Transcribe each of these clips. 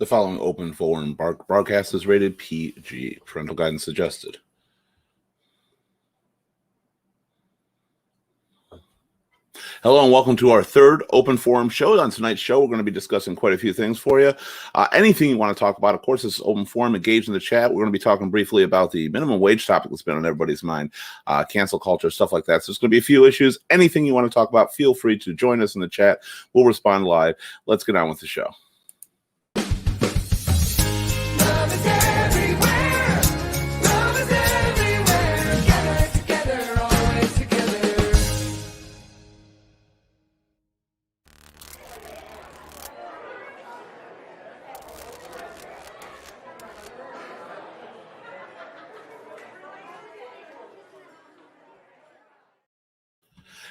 The following open forum broadcast is rated PG. Parental guidance suggested. Hello and welcome to our third open forum show. On tonight's show, we're going to be discussing quite a few things for you. Anything you want to talk about, of course, this is open forum. Engage in the chat. We're going to be talking briefly about the minimum wage topic that's been on everybody's mind, cancel culture, stuff like that. So there's going to be a few issues. Anything you want to talk about, feel free to join us in the chat. We'll respond live. Let's get on with the show.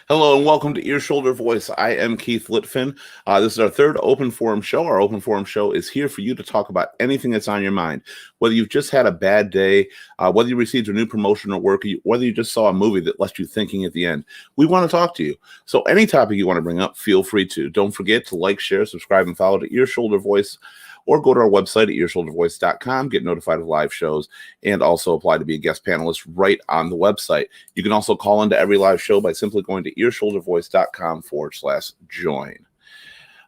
Hello and welcome to Ear Shoulder Voice. I am Keith Litfin. This is our third open forum show. Our open forum show is here for you to talk about anything that's on your mind. Whether you've just had a bad day, whether you received a new promotion at work, whether you just saw a movie that left you thinking at the end, we want to talk to you. So any topic you want to bring up, feel free to. Don't forget to like, share, subscribe, and follow to Ear Shoulder Voice, or go to our website at earshouldervoice.com, get notified of live shows, and also apply to be a guest panelist right on the website. You can also call into every live show by simply going to earshouldervoice.com/join.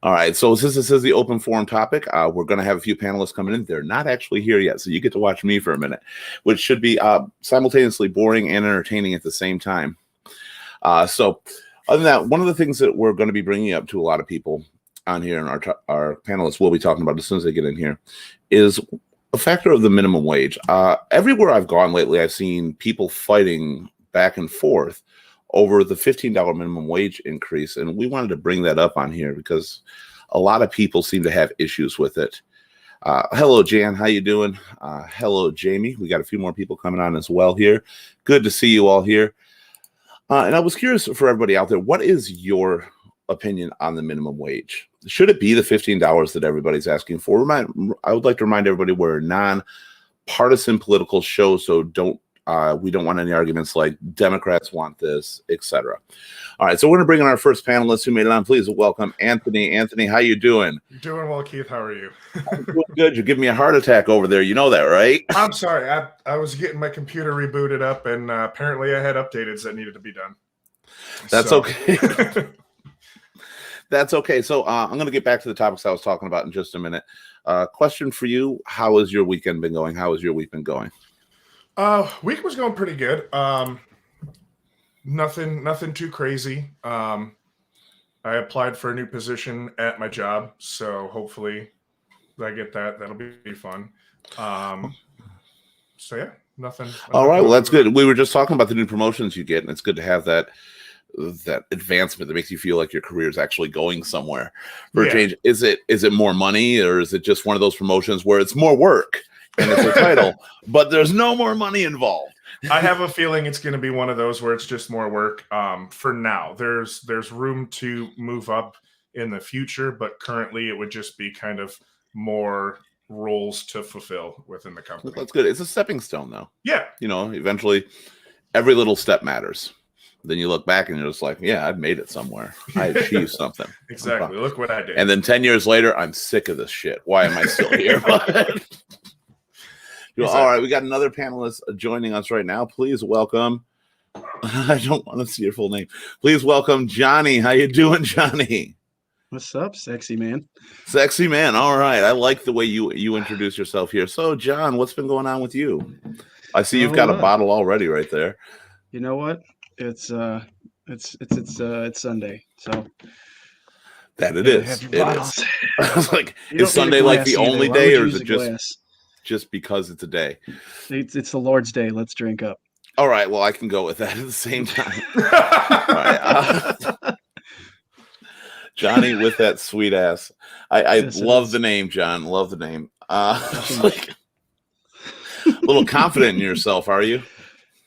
All right, so since this is the open forum topic, we're going to have a few panelists coming in. They're not actually here yet, so you get to watch me for a minute, which should be simultaneously boring and entertaining at the same time. So other than that, one of the things that we're going to be bringing up to a lot of people on here, and our panelists will be talking about as soon as they get in here, is a factor of the minimum wage. Everywhere I've gone lately, I've seen people fighting back and forth over the $15 minimum wage increase, and we wanted to bring that up on here because a lot of people seem to have issues with it. Hello, Jan. How you doing? Hello, Jamie. We got a few more people coming on as well here. Good to see you all here. And I was curious for everybody out there, what is your opinion on the minimum wage? Should it be the $15 that everybody's asking for? I would like to remind everybody we're a non-partisan political show, so we don't want any arguments like Democrats want this, etc. All right, so we're going to bring in our first panelist who made it on. Please welcome Anthony. Anthony, how you doing? Doing well, Keith. How are you? I'm doing good. You're giving me a heart attack over there. You know that, right? I'm sorry. I was getting my computer rebooted up, and apparently I had updates that needed to be done. That's okay. That's okay. So I'm going to get back to the topics I was talking about in just a minute. Question for you. How has your weekend been going? How has your week been going? Week was going pretty good. Nothing too crazy. I applied for a new position at my job, so hopefully I get that. That'll be fun. So yeah, nothing. All right. Well, that's good. We were just talking about the new promotions you get, and it's good to have that advancement that makes you feel like your career is actually going somewhere for a change. Is it more money, or is it just one of those promotions where it's more work and it's a title, but there's no more money involved? I have a feeling it's going to be one of those where it's just more work. For now, there's room to move up in the future, but currently it would just be kind of more roles to fulfill within the company. That's good. It's a stepping stone, though. Yeah. Eventually every little step matters. Then you look back and you're just like, yeah, I've made it somewhere. I achieved something. Exactly. Look what I did. And then 10 years later, I'm sick of this shit. Why am I still here? Exactly. All right, we got another panelist joining us right now. Please welcome. I don't want to see your full name. Please welcome Johnny. How you doing, Johnny? What's up, sexy man? Sexy man. All right. I like the way you introduce yourself here. So, John, what's been going on with you? I see you've got a bottle already right there. You know what? It's Sunday, so that it is. It is. I was like, is Sunday like the only day, or is it just because it's a day? It's the Lord's Day. Let's drink up. All right. Well, I can go with that at the same time. All right. Johnny with that sweet ass. I love the name, John. Love the name. Like, a little confident in yourself, are you?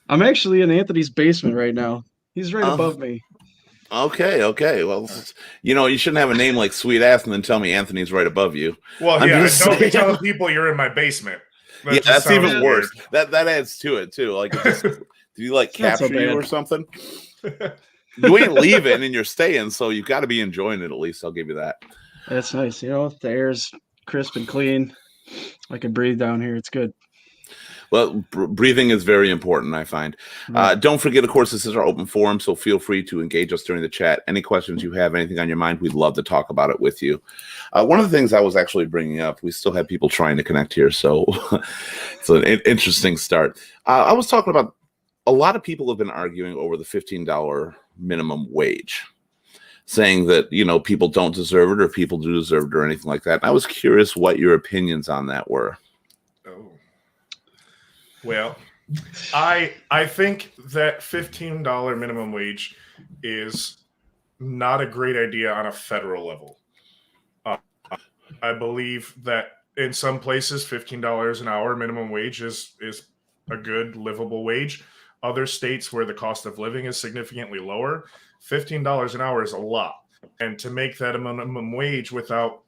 I'm actually in Anthony's basement right now. He's right above me. Okay. Well, you shouldn't have a name like Sweet Ass and then tell me Anthony's right above you. Well, don't be telling people you're in my basement. That's even worse. That adds to it too. Like, do you like capture you or something? You ain't leaving and you're staying, so you've got to be enjoying it at least. I'll give you that. That's nice. The air's crisp and clean. I can breathe down here. It's good. Well, breathing is very important, I find. Don't forget, of course, this is our open forum, so feel free to engage us during the chat. Any questions you have, anything on your mind, we'd love to talk about it with you. One of the things I was actually bringing up, we still have people trying to connect here, so it's an interesting start. I was talking about a lot of people have been arguing over the $15 minimum wage, saying that, you know, people don't deserve it or people do deserve it or anything like that. And I was curious what your opinions on that were. Oh. Well, I think that $15 minimum wage is not a great idea on a federal level. I believe that in some places, $15 an hour minimum wage is a good livable wage. Other states where the cost of living is significantly lower, $15 an hour is a lot. And to make that a minimum wage without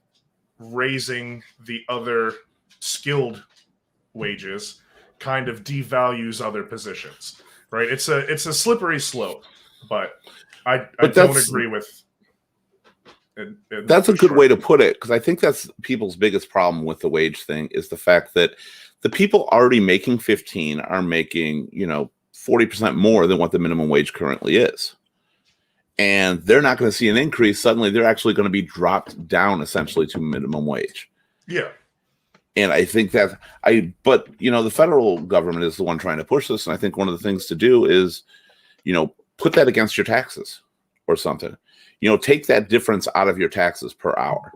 raising the other skilled wages kind of devalues other positions, right? It's a slippery slope, but I don't agree with it. That's a good way to put it, because I think that's people's biggest problem with the wage thing is the fact that the people already making 15 are making, you know, 40% more than what the minimum wage currently is. And they're not going to see an increase. Suddenly they're actually going to be dropped down essentially to minimum wage. Yeah. And I think that but you know, the federal government is the one trying to push this. And I think one of the things to do is, you know, put that against your taxes or something. You know, take that difference out of your taxes per hour.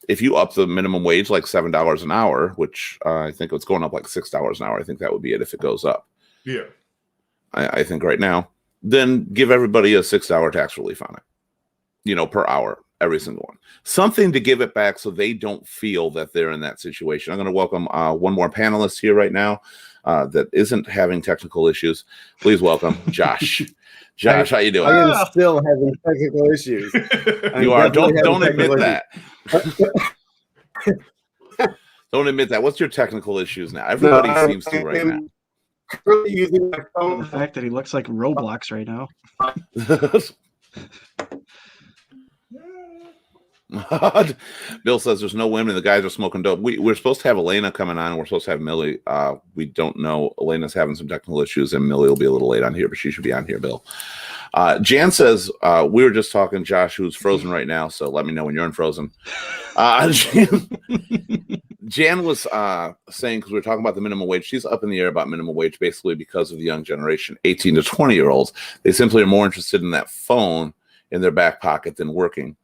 If you up the minimum wage like $7 an hour, which I think it's going up like $6 an hour, I think that would be it if it goes up. Yeah. I think right now, then give everybody a $6 tax relief on it, you know, per hour, every single one. Something to give it back so they don't feel that they're in that situation. I'm going to welcome one more panelist here right now that isn't having technical issues. Please welcome Josh. Josh, how you doing? I am still having technical issues. You are. Don't admit that. Don't admit that. What's your technical issues now? Everybody seems to right now. Currently using my phone. The fact that he looks like Roblox right now. Bill says there's no women. The guys are smoking dope. We're supposed to have Elena coming on. And we're supposed to have Millie. We don't know. Elena's having some technical issues, and Millie will be a little late on here, but she should be on here, Bill. Jan says, we were just talking, Josh, who's frozen right now, so let me know when you're unfrozen. Jan was saying, because we were talking about the minimum wage, she's up in the air about minimum wage basically because of the young generation, 18 to 20-year-olds. They simply are more interested in that phone in their back pocket than working.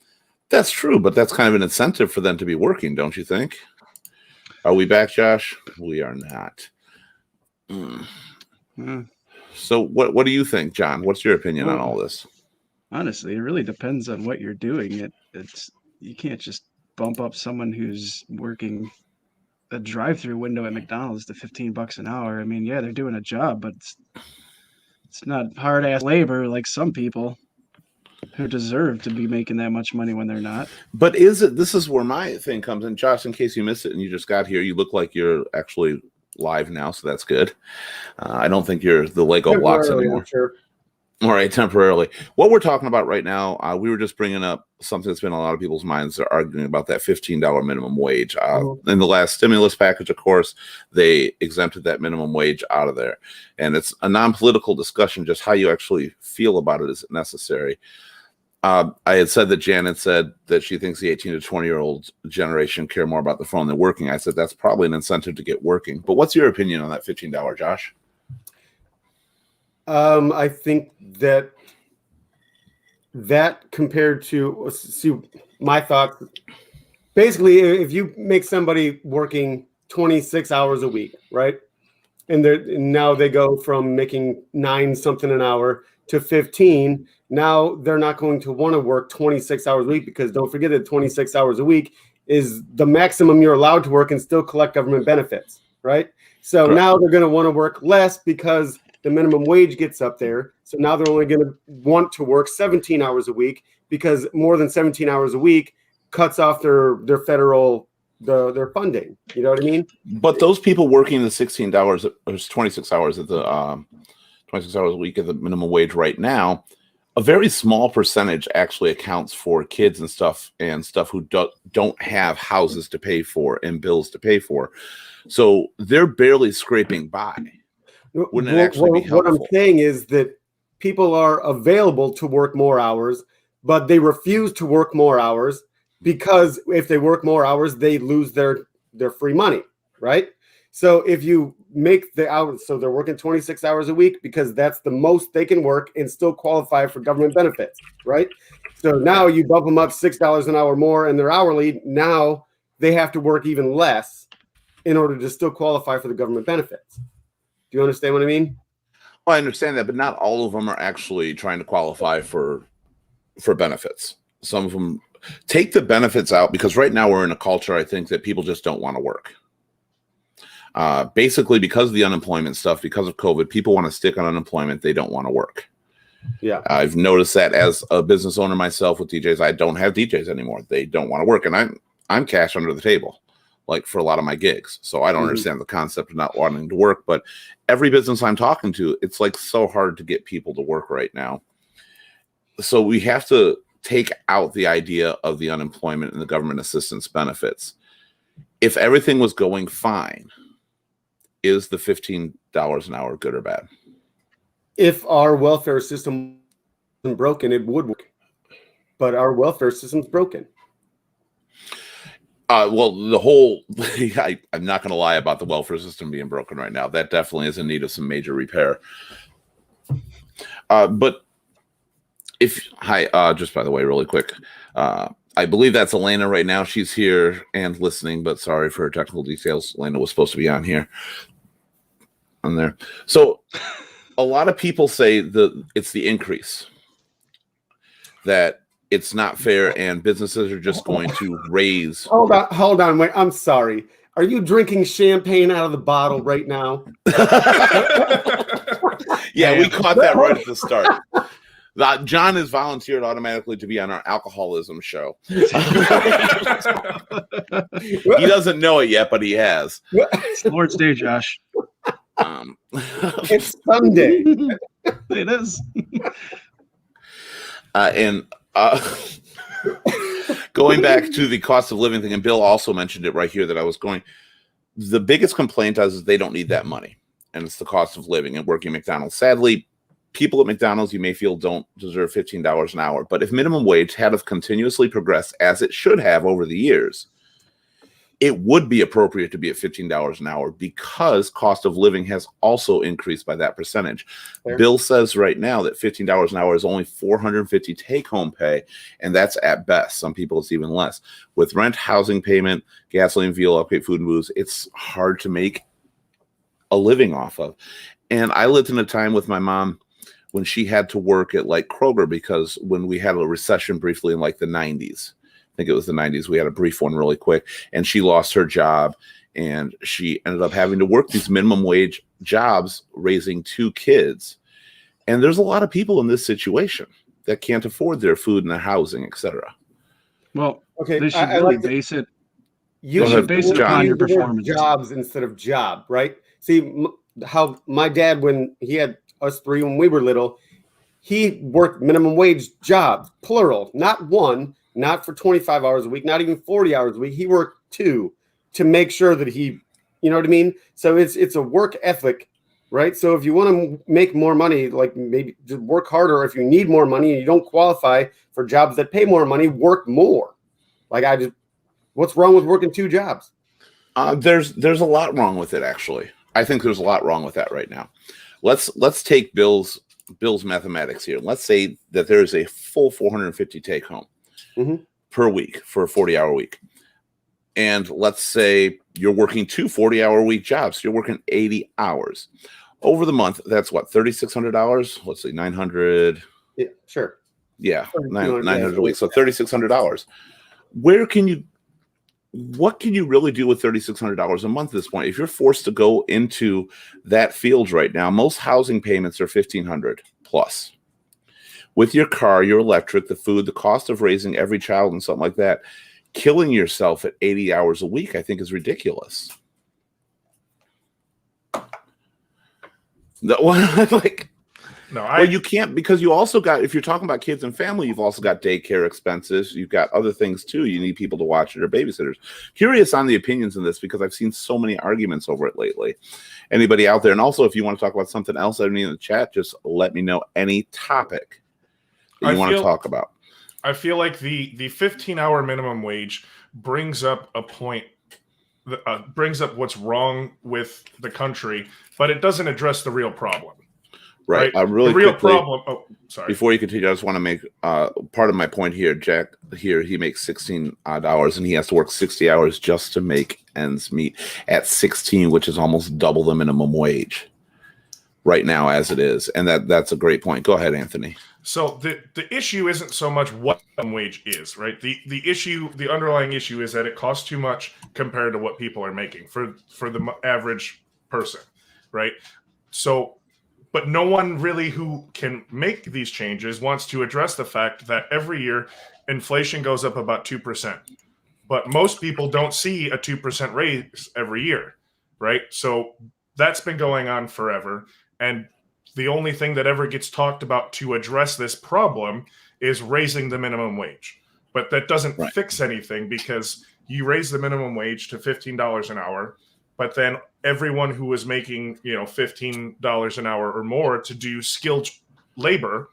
That's true, but that's kind of an incentive for them to be working, don't you think? Are we back, Josh? We are not. So what do you think, John? What's your opinion on all this? Honestly, it really depends on what you're doing. It's you can't just bump up someone who's working a drive-through window at McDonald's to $15 an hour. I mean, yeah, they're doing a job, but it's not hard-ass labor like some people who deserve to be making that much money when they're not. But this is where my thing comes in, Josh, in case you missed it and you just got here, you look like you're actually live now, so that's good. I don't think you're the Lego blocks anymore. Sure. All right, temporarily. What we're talking about right now, we were just bringing up something that's been on a lot of people's minds. They're arguing about that $15 minimum wage. In the last stimulus package, of course, they exempted that minimum wage out of there. And it's a non-political discussion, just how you actually feel about it is necessary. I had said that Janet said that she thinks the 18 to 20-year-old generation care more about the phone than working. I said that's probably an incentive to get working. But what's your opinion on that $15, Josh? I think that compared to, see, my thoughts, basically, if you make somebody working 26 hours a week, right? And now they go from making 9 something an hour to 15. Now they're not going to want to work 26 hours a week, because don't forget that 26 hours a week is the maximum you're allowed to work and still collect government benefits, right? So Correct. Now they're going to want to work less because the minimum wage gets up there. So now they're only going to want to work 17 hours a week, because more than 17 hours a week cuts off their federal their funding. You know what I mean? But those people working the $16 or 26 hours at the 26 hours a week at the minimum wage right now a very small percentage actually accounts for kids and stuff who don't have houses to pay for and bills to pay for. So they're barely scraping by. Wouldn't it actually be What I'm helpful? saying is that people are available to work more hours, but they refuse to work more hours because if they work more hours, they lose their free money, right? So if you make the hours, so they're working 26 hours a week because that's the most they can work and still qualify for government benefits, right? So now you bump them up $6 an hour more and they're hourly. Now they have to work even less in order to still qualify for the government benefits. Do you understand what I mean? Well, I understand that, but not all of them are actually trying to qualify for benefits. Some of them take the benefits out because right now we're in a culture, I think, that people just don't want to work. Basically, because of the unemployment stuff, because of COVID, people want to stick on unemployment. They don't want to work. Yeah. I've noticed that as a business owner myself with DJs. I don't have DJs anymore. They don't want to work. And I'm cash under the table, like for a lot of my gigs. So I don't understand the concept of not wanting to work. But every business I'm talking to, it's like so hard to get people to work right now. So we have to take out the idea of the unemployment and the government assistance benefits. If everything was going fine, is the $15 an hour good or bad? If our welfare system wasn't broken, it would work. But our welfare system's broken. Well, the whole, I'm not going to lie about the welfare system being broken right now. That definitely is in need of some major repair. But just by the way, really quick, I believe that's Elena right now. She's here and listening, but sorry for her technical details. Elena was supposed to be on here. On there. So a lot of people say it's the increase, that it's not fair and businesses are just going to raise. Hold on, wait. I'm sorry. Are you drinking champagne out of the bottle right now? Yeah, we caught that right at the start. John is volunteered automatically to be on our alcoholism show. He doesn't know it yet, but he has. It's the Lord's Day, Josh. It's Sunday. It is. Going back to the cost of living thing, and Bill also mentioned it right here that I was going. The biggest complaint is they don't need that money, and it's the cost of living and working at McDonald's. Sadly, people at McDonald's, you may feel, don't deserve $15 an hour. But if minimum wage had have continuously progressed as it should have over the years, it would be appropriate to be at $15 an hour because cost of living has also increased by that percentage. Fair. Bill says right now that $15 an hour is only $450 take-home pay, and that's at best. Some people it's even less. With rent, housing payment, gasoline, fuel, upgrade, food and booze, it's hard to make a living off of. And I lived in a time with my mom when she had to work at like Kroger, because when we had a recession briefly in like the 90s, I think it was the 90s, we had a brief one really quick, and she lost her job and she ended up having to work these minimum wage jobs raising 2 kids. And there's a lot of people in this situation that can't afford their food and their housing, etc. Well, Okay, they should I really like to- base it. You Go should ahead, base it John. upon your use the word performance. jobs instead of job, right? See how my dad, when he had us 3 when we were little, he worked minimum wage jobs, plural, not one, not for 25 hours a week, not even 40 hours a week. He worked 2 to make sure that he, you know what I mean? So it's a work ethic, right? So if you want to make more money, like maybe just work harder. If you need more money and you don't qualify for jobs that pay more money, work more. What's wrong with working 2 jobs? There's a lot wrong with it, actually. I think there's a lot wrong with that right now. Let's take Bill's mathematics here. Let's say that there is a full 450 take home per week for a 40-hour week. And let's say you're working 2 40-hour week jobs. So you're working 80 hours. Over the month, that's what, $3,600? Let's see, 900. Yeah, sure. Yeah, $3,200, 900 a week. So $3,600. What can you really do with $3,600 a month at this point? If you're forced to go into that field right now, most housing payments are $1,500 plus. With your car, your electric, the food, the cost of raising every child and something like that, killing yourself at 80 hours a week, I think, is ridiculous. No, Well, you can't, because you also got, if you're talking about kids and family, you've also got daycare expenses. You've got other things too. You need people to watch it or babysitters. Curious on the opinions in this because I've seen so many arguments over it lately. Anybody out there? And also, if you want to talk about something else, I mean, in the chat, just let me know any topic that you want to talk about. I feel like the 15-hour minimum wage brings up a point, brings up what's wrong with the country, but it doesn't address the real problem. Right. Really, the real problem. Oh, sorry. Before you continue, I just want to make part of my point here. Jack here, he makes $16 and he has to work 60 hours just to make ends meet at 16, which is almost double the minimum wage right now as it is. And that's a great point. Go ahead, Anthony. So the issue isn't so much what minimum wage is, right? The underlying issue is that it costs too much compared to what people are making for the average person, right? So, but no one really who can make these changes wants to address the fact that every year inflation goes up about 2%. But most people don't see a 2% raise every year, right? So that's been going on forever. And the only thing that ever gets talked about to address this problem is raising the minimum wage. But that doesn't fix anything because you raise the minimum wage to $15 an hour, but then everyone who is making, $15 an hour or more to do skilled labor.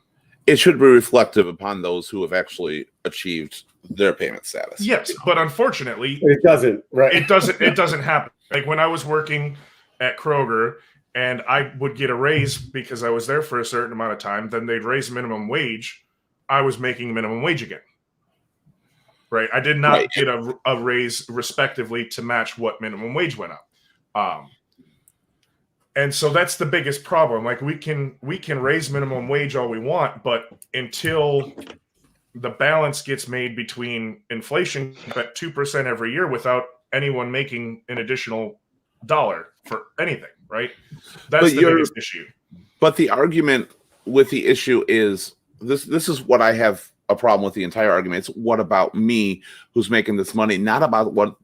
It should be reflective upon those who have actually achieved their payment status. Yes, but unfortunately, it doesn't. Right? It doesn't happen. Like when I was working at Kroger and I would get a raise because I was there for a certain amount of time, then they'd raise minimum wage. I was making minimum wage again. Right? I did not get a raise respectively to match what minimum wage went up. And so that's the biggest problem. Like we can raise minimum wage all we want, but until the balance gets made between inflation at 2% every year without anyone making an additional dollar for anything, right? That's the biggest issue. But the argument with the issue is this is what I have a problem with the entire argument. It's what about me who's making this money, not about what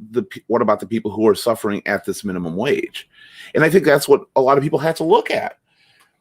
about the people who are suffering at this minimum wage. And I think that's what a lot of people have to look at.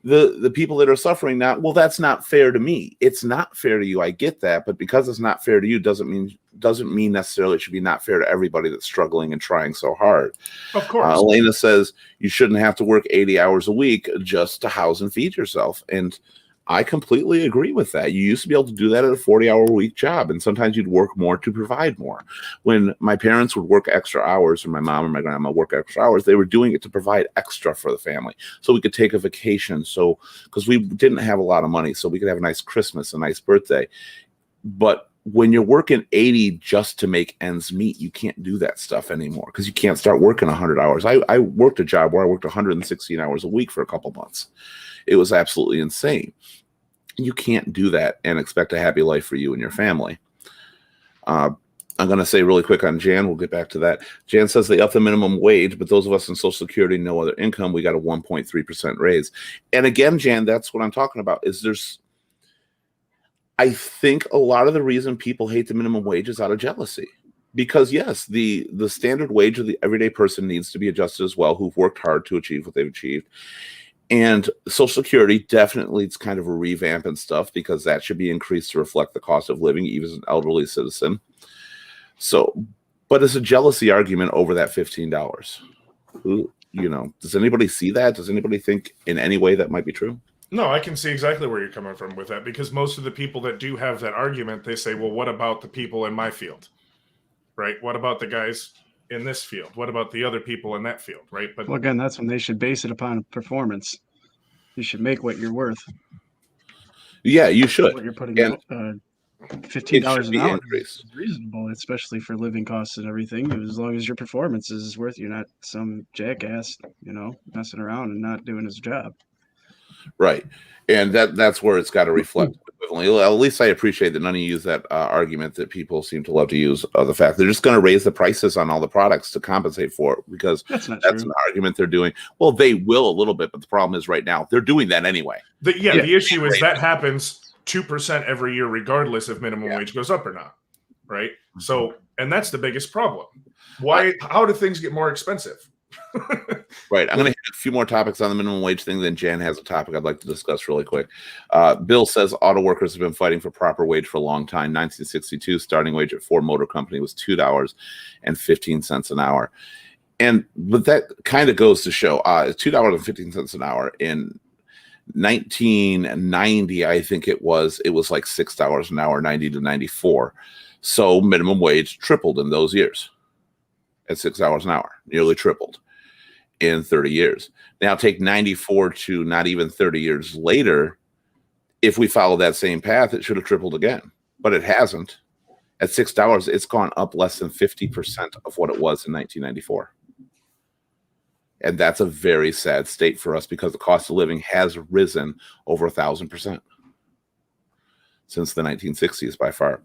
The people that are suffering now, well, that's not fair to me. It's not fair to you. I get that, but because it's not fair to you doesn't mean necessarily it should be not fair to everybody that's struggling and trying so hard. Of course. Elena says you shouldn't have to work 80 hours a week just to house and feed yourself. And I completely agree with that. You used to be able to do that at a 40-hour-a-week job, and sometimes you'd work more to provide more. When my parents would work extra hours, or my mom or my grandma work extra hours, they were doing it to provide extra for the family, so we could take a vacation. So, because we didn't have a lot of money, so we could have a nice Christmas, a nice birthday. But when you're working 80 just to make ends meet, you can't do that stuff anymore because you can't start working 100 hours. I worked a job where I worked 116 hours a week for a couple months. It was absolutely insane. You can't do that and expect a happy life for you and your family. I'm going to say really quick on Jan. We'll get back to that. Jan says they upped the minimum wage, but those of us in Social Security, no other income, we got a 1.3% raise. And again, Jan, that's what I'm talking about. I think a lot of the reason people hate the minimum wage is out of jealousy. Because yes, the standard wage of the everyday person needs to be adjusted as well, who've worked hard to achieve what they've achieved. And Social Security definitely it's kind of a revamp and stuff because that should be increased to reflect the cost of living, even as an elderly citizen. So, but it's a jealousy argument over that $15. Does anybody see that? Does anybody think in any way that might be true? No, I can see exactly where you're coming from with that because most of the people that do have that argument, they say, well, what about the people in my field? Right? What about the guys in this field? What about the other people in that field? Right. But well, again, that's when they should base it upon performance. You should make what you're worth. Yeah, you should. What you're putting out, $15 an hour is reasonable, especially for living costs and everything. As long as your performance is worth, you're not some jackass, messing around and not doing his job. Right. And that's where it's got to reflect equivalently. At least I appreciate that none of you use that argument that people seem to love to use of the fact they're just going to raise the prices on all the products to compensate for it because that's an argument they're doing. Well, they will a little bit, but the problem is right now they're doing that anyway. The issue is that happens 2% every year, regardless if minimum wage goes up or not. Right. So, and that's the biggest problem. How do things get more expensive? Right. I'm going to hit a few more topics on the minimum wage thing. Then Jan has a topic I'd like to discuss really quick. Bill says auto workers have been fighting for proper wage for a long time. 1962 starting wage at Ford Motor Company was $2.15 an hour. But that kind of goes to show $2.15 an hour in 1990. I think it was like $6 an hour, 90 to 94. So minimum wage tripled in those years at $6 an hour, nearly tripled in 30 years. Now take 94 to not even 30 years later. If we follow that same path, it should have tripled again, but it hasn't. At $6, it's gone up less than 50% of what it was in 1994. And that's a very sad state for us because the cost of living has risen over 1,000% since the 1960s by far.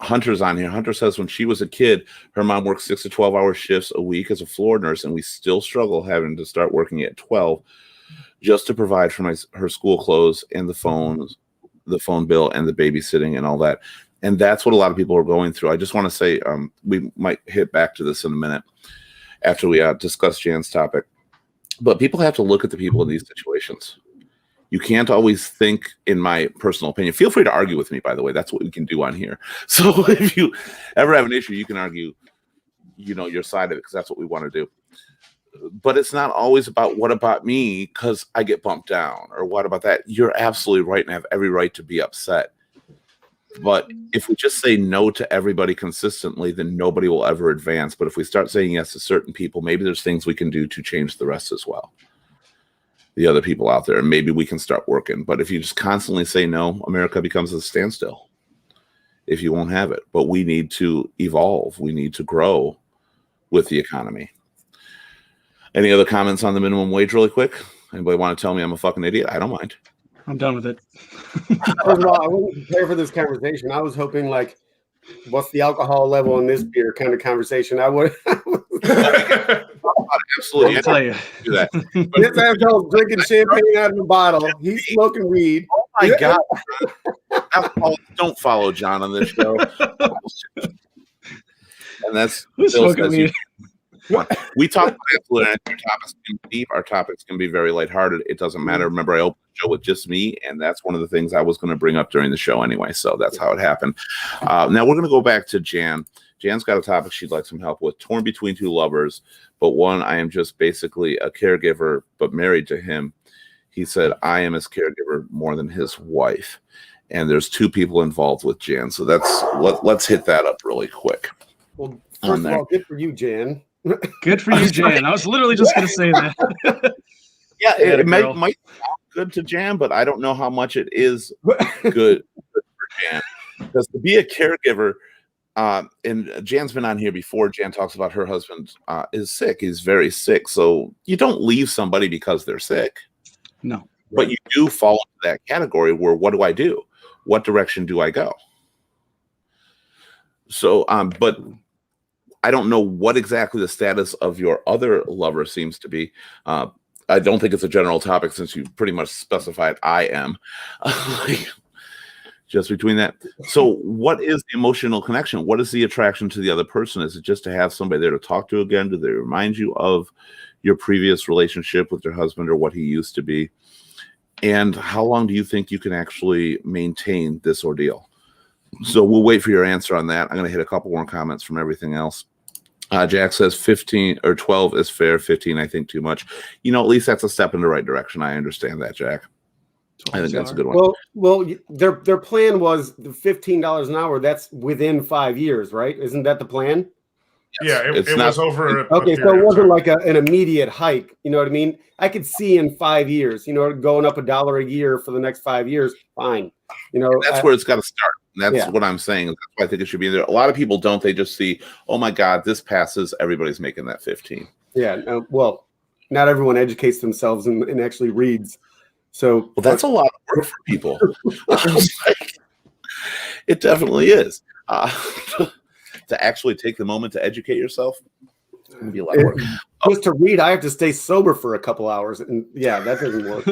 Hunter's on here. Hunter says when she was a kid, her mom worked 6 to 12-hour shifts a week as a floor nurse, and we still struggle having to start working at 12 just to provide for her school clothes and the phone bill and the babysitting and all that. And that's what a lot of people are going through. I just want to say we might hit back to this in a minute after we discuss Jan's topic. But people have to look at the people in these situations. You can't always think, in my personal opinion. Feel free to argue with me, by the way. That's what we can do on here. So if you ever have an issue, you can argue, your side of it, because that's what we want to do. But it's not always about what about me because I get bumped down, or what about that. You're absolutely right and have every right to be upset. But if we just say no to everybody consistently, then nobody will ever advance. But if we start saying yes to certain people, maybe there's things we can do to change the rest as well. The other people out there, and maybe we can start working. But if you just constantly say no, America becomes a standstill if you won't have it. But we need to evolve. We need to grow with the economy. Any other comments on the minimum wage really quick? Anybody want to tell me I'm a fucking idiot? I don't mind. I'm done with it. First of all, I wasn't prepared for this conversation. I was hoping like, what's the alcohol level in this beer kind of conversation. I would. Absolutely. I'll tell you. Do that. This asshole's drinking champagne out of a bottle. He's smoking weed. Oh my God. Don't follow John on this show. And that's Who's Bill smoking says weed? we talk about absolutely our topics can be deep. Our topics can be very lighthearted. It doesn't matter. Remember, I opened the show with just me, and that's one of the things I was going to bring up during the show anyway. So that's how it happened. Now we're going to go back to Jan. Jan's got a topic she'd like some help with. Torn between two lovers, but one, I am just basically a caregiver, but married to him. He said, I am his caregiver more than his wife. And there's two people involved with Jan. So let's hit that up really quick. Well, first of all, good for you, Jan. Good for you, Jan. I was literally just going to say that. Yeah, Atta it girl. might sound good to Jan, but I don't know how much it is good for Jan. Because to be a caregiver, and Jan's been on here before. Jan talks about her husband is sick. He's very sick. So you don't leave somebody because they're sick. No. But you do fall into that category where what do I do? What direction do I go? So, but I don't know what exactly the status of your other lover seems to be. I don't think it's a general topic since you pretty much specified I am. Just between that. So what is the emotional connection? What is the attraction to the other person? Is it just to have somebody there to talk to again? Do they remind you of your previous relationship with your husband or what he used to be? And how long do you think you can actually maintain this ordeal? So we'll wait for your answer on that. I'm going to hit a couple more comments from everything else. Jack says 15 or 12 is fair. 15, I think, too much. At least that's a step in the right direction. I understand that, Jack. I think that's a good one. Well, their plan was the $15 an hour. That's within 5 years, right? Isn't that the plan? Yeah, it was over. Okay, so it wasn't like an immediate hike. You know what I mean? I could see in 5 years, going up $1 a year for the next 5 years. Fine. That's where it's got to start. And that's what I'm saying. That's why I think it should be there. A lot of people don't. They just see, oh my God, this passes. Everybody's making that 15. Yeah. Well, not everyone educates themselves and actually reads. So that's a lot of work for people. It definitely is. To actually take the moment to educate yourself, it's going to be a lot of work. Just to read, I have to stay sober for a couple hours. And yeah, that doesn't work.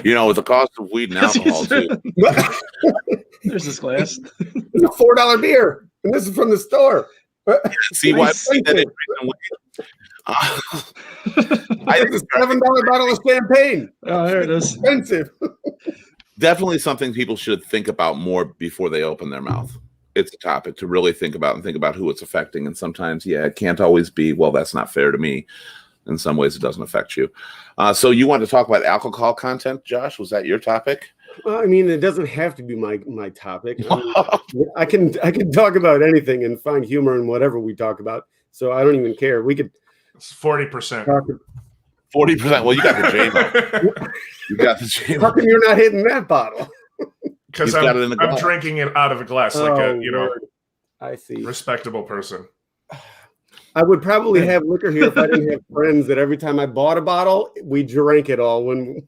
With the cost of weed and alcohol, too. There's this glass. It's a $4 beer. And this is from the store. See why Nice. I that increase in weight? It's a $7 bottle of champagne. Oh, there it is. Expensive. Definitely something people should think about more before they open their mouth. It's a topic to really think about and think about who it's affecting. And sometimes, it can't always be, well, that's not fair to me. In some ways, it doesn't affect you. So you want to talk about alcohol content, Josh? Was that your topic? Well, I mean, it doesn't have to be my topic. I can talk about anything and find humor in whatever we talk about. So I don't even care. We could It's 40%. talk. 40%. Well, you got the JMO. You got the JMO. How come you're not hitting that bottle? Because He's got it in the I'm glass. drinking it out of a glass like a Lord. I see. respectable person. I would probably have liquor here if I didn't have friends that every time I bought a bottle, we drank it all. When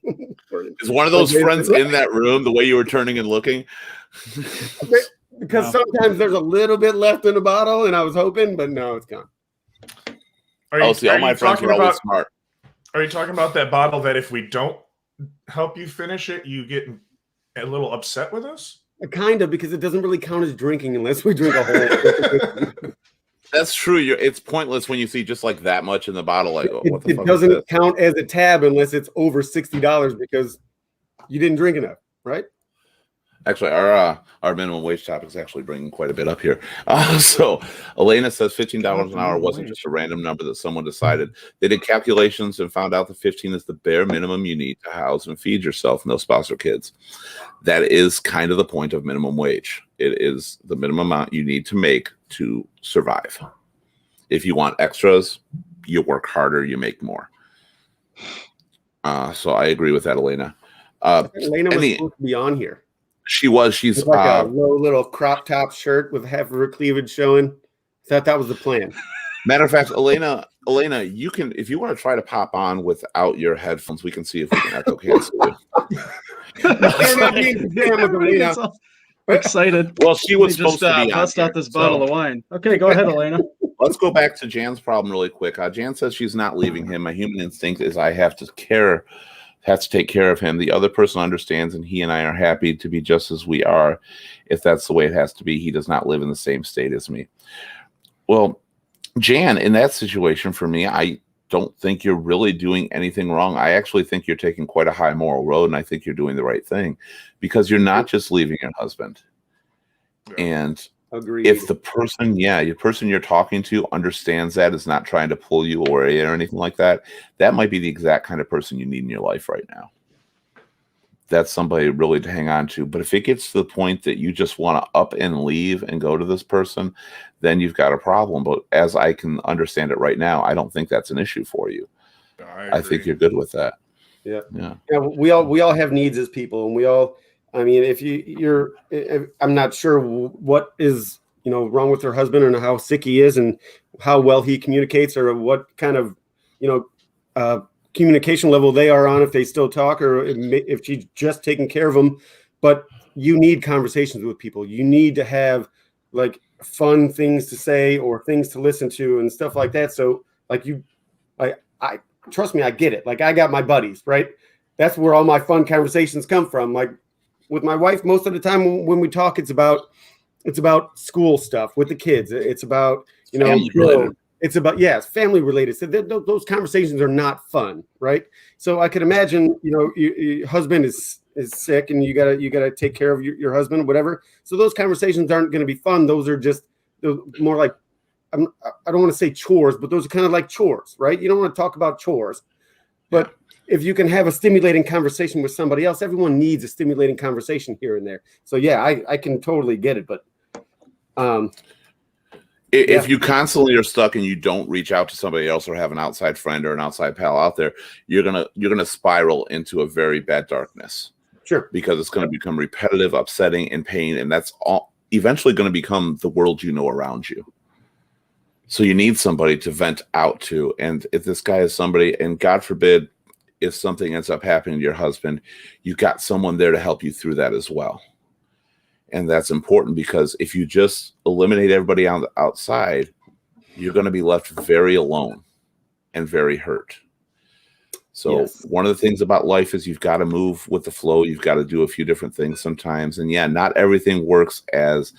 Is one of those friends in that room the way you were turning and looking? because sometimes there's a little bit left in the bottle, and I was hoping, but no, it's gone. Are Oh, see, all my friends talking are always about? smart. Are you talking about that bottle that if we don't help you finish it, you get a little upset with us? Kind of, because it doesn't really count as drinking unless we drink a whole. That's true. It's pointless when you see just like that much in the bottle. Like, oh, what the It fuck doesn't is this? count as a tab unless it's over $60 because you didn't drink enough, right? Actually, our minimum wage topic is actually bringing quite a bit up here. So Elena says $15 an hour wasn't just a random number that someone decided. They did calculations and found out that 15 is the bare minimum you need to house and feed yourself, no spouse or kids. That is kind of the point of minimum wage. It is the minimum amount you need to make to survive. If you want extras, you work harder, you make more. So I agree with that, Elena. Elena was Any- supposed to be on here. She's With like a low little crop top shirt with half of her cleavage showing. Thought that was the plan. matter of fact, Elena, you can, if you want to try to pop on without your headphones, we can see if we can echo cancel you. They're not being pajamas, Everybody Elena. gets all excited. Well, she was They just supposed to be on bust here, out this bottle so of wine. Okay, go ahead, Elena. let's go back to Jan's problem really quick. Jan says she's not leaving him. My human instinct is I have to take care of him. The other person understands, and he and I are happy to be just as we are. If that's the way it has to be, he does not live in the same state as me. Well, Jan, in that situation, for me, I don't think you're really doing anything wrong. I actually think you're taking quite a high moral road, and I think you're doing the right thing because you're not just leaving your husband. Yeah. And Agreed. if the person, your person you're talking to understands that, is not trying to pull you away or anything like that, that might be the exact kind of person you need in your life right now. That's somebody really to hang on to. But if it gets to the point that you just want to up and leave and go to this person, then you've got a problem. But as I can understand it right now, I don't think that's an issue for you. I think you're good with that. Yeah. Yeah. Yeah, we all have needs as people, and we all. I mean, I'm not sure what is wrong with her husband and how sick he is and how well he communicates or what kind of communication level they are on, if they still talk or if she's just taking care of them. But you need conversations with people. You need to have like fun things to say or things to listen to and stuff like that. So like I trust me, I get it. Like I got my buddies, right? That's where all my fun conversations come from. Like with my wife, most of the time when we talk, it's about school stuff with the kids. It's about, Family related. it's about, it's family related. So those conversations are not fun. Right. So I could imagine, your husband is sick and you gotta take care of your husband or whatever. So those conversations aren't going to be fun. Those are just more like, I don't want to say chores, but those are kind of like chores, right? You don't want to talk about chores, but if you can have a stimulating conversation with somebody else, everyone needs a stimulating conversation here and there. So I can totally get it. But if you constantly are stuck and you don't reach out to somebody else or have an outside friend or an outside pal out there, you're gonna spiral into a very bad darkness. Sure. Because it's going to become repetitive, upsetting, and pain, and that's all eventually going to become the world around you. So you need somebody to vent out to. And if this guy is somebody, and God forbid, if something ends up happening to your husband, you got someone there to help you through that as well. And that's important because if you just eliminate everybody on the outside, you're going to be left very alone and very hurt. So one of the things about life is you've got to move with the flow. You've got to do a few different things sometimes. And not everything works as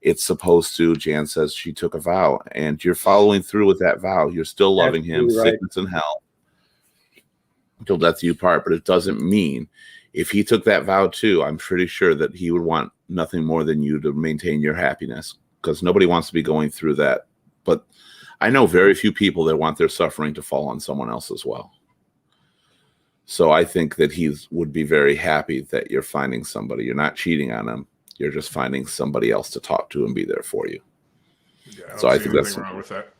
It's supposed to. Jan says she took a vow, and you're following through with that vow. You're still loving him, Absolutely right. sickness and hell, until death do you part. But it doesn't mean if he took that vow too, I'm pretty sure that he would want nothing more than you to maintain your happiness, because nobody wants to be going through that. But I know very few people that want their suffering to fall on someone else as well. So I think that he would be very happy that you're finding somebody. You're not cheating on him. You're just finding somebody else to talk to and be there for you. Yeah, So I see think anything that's wrong with that.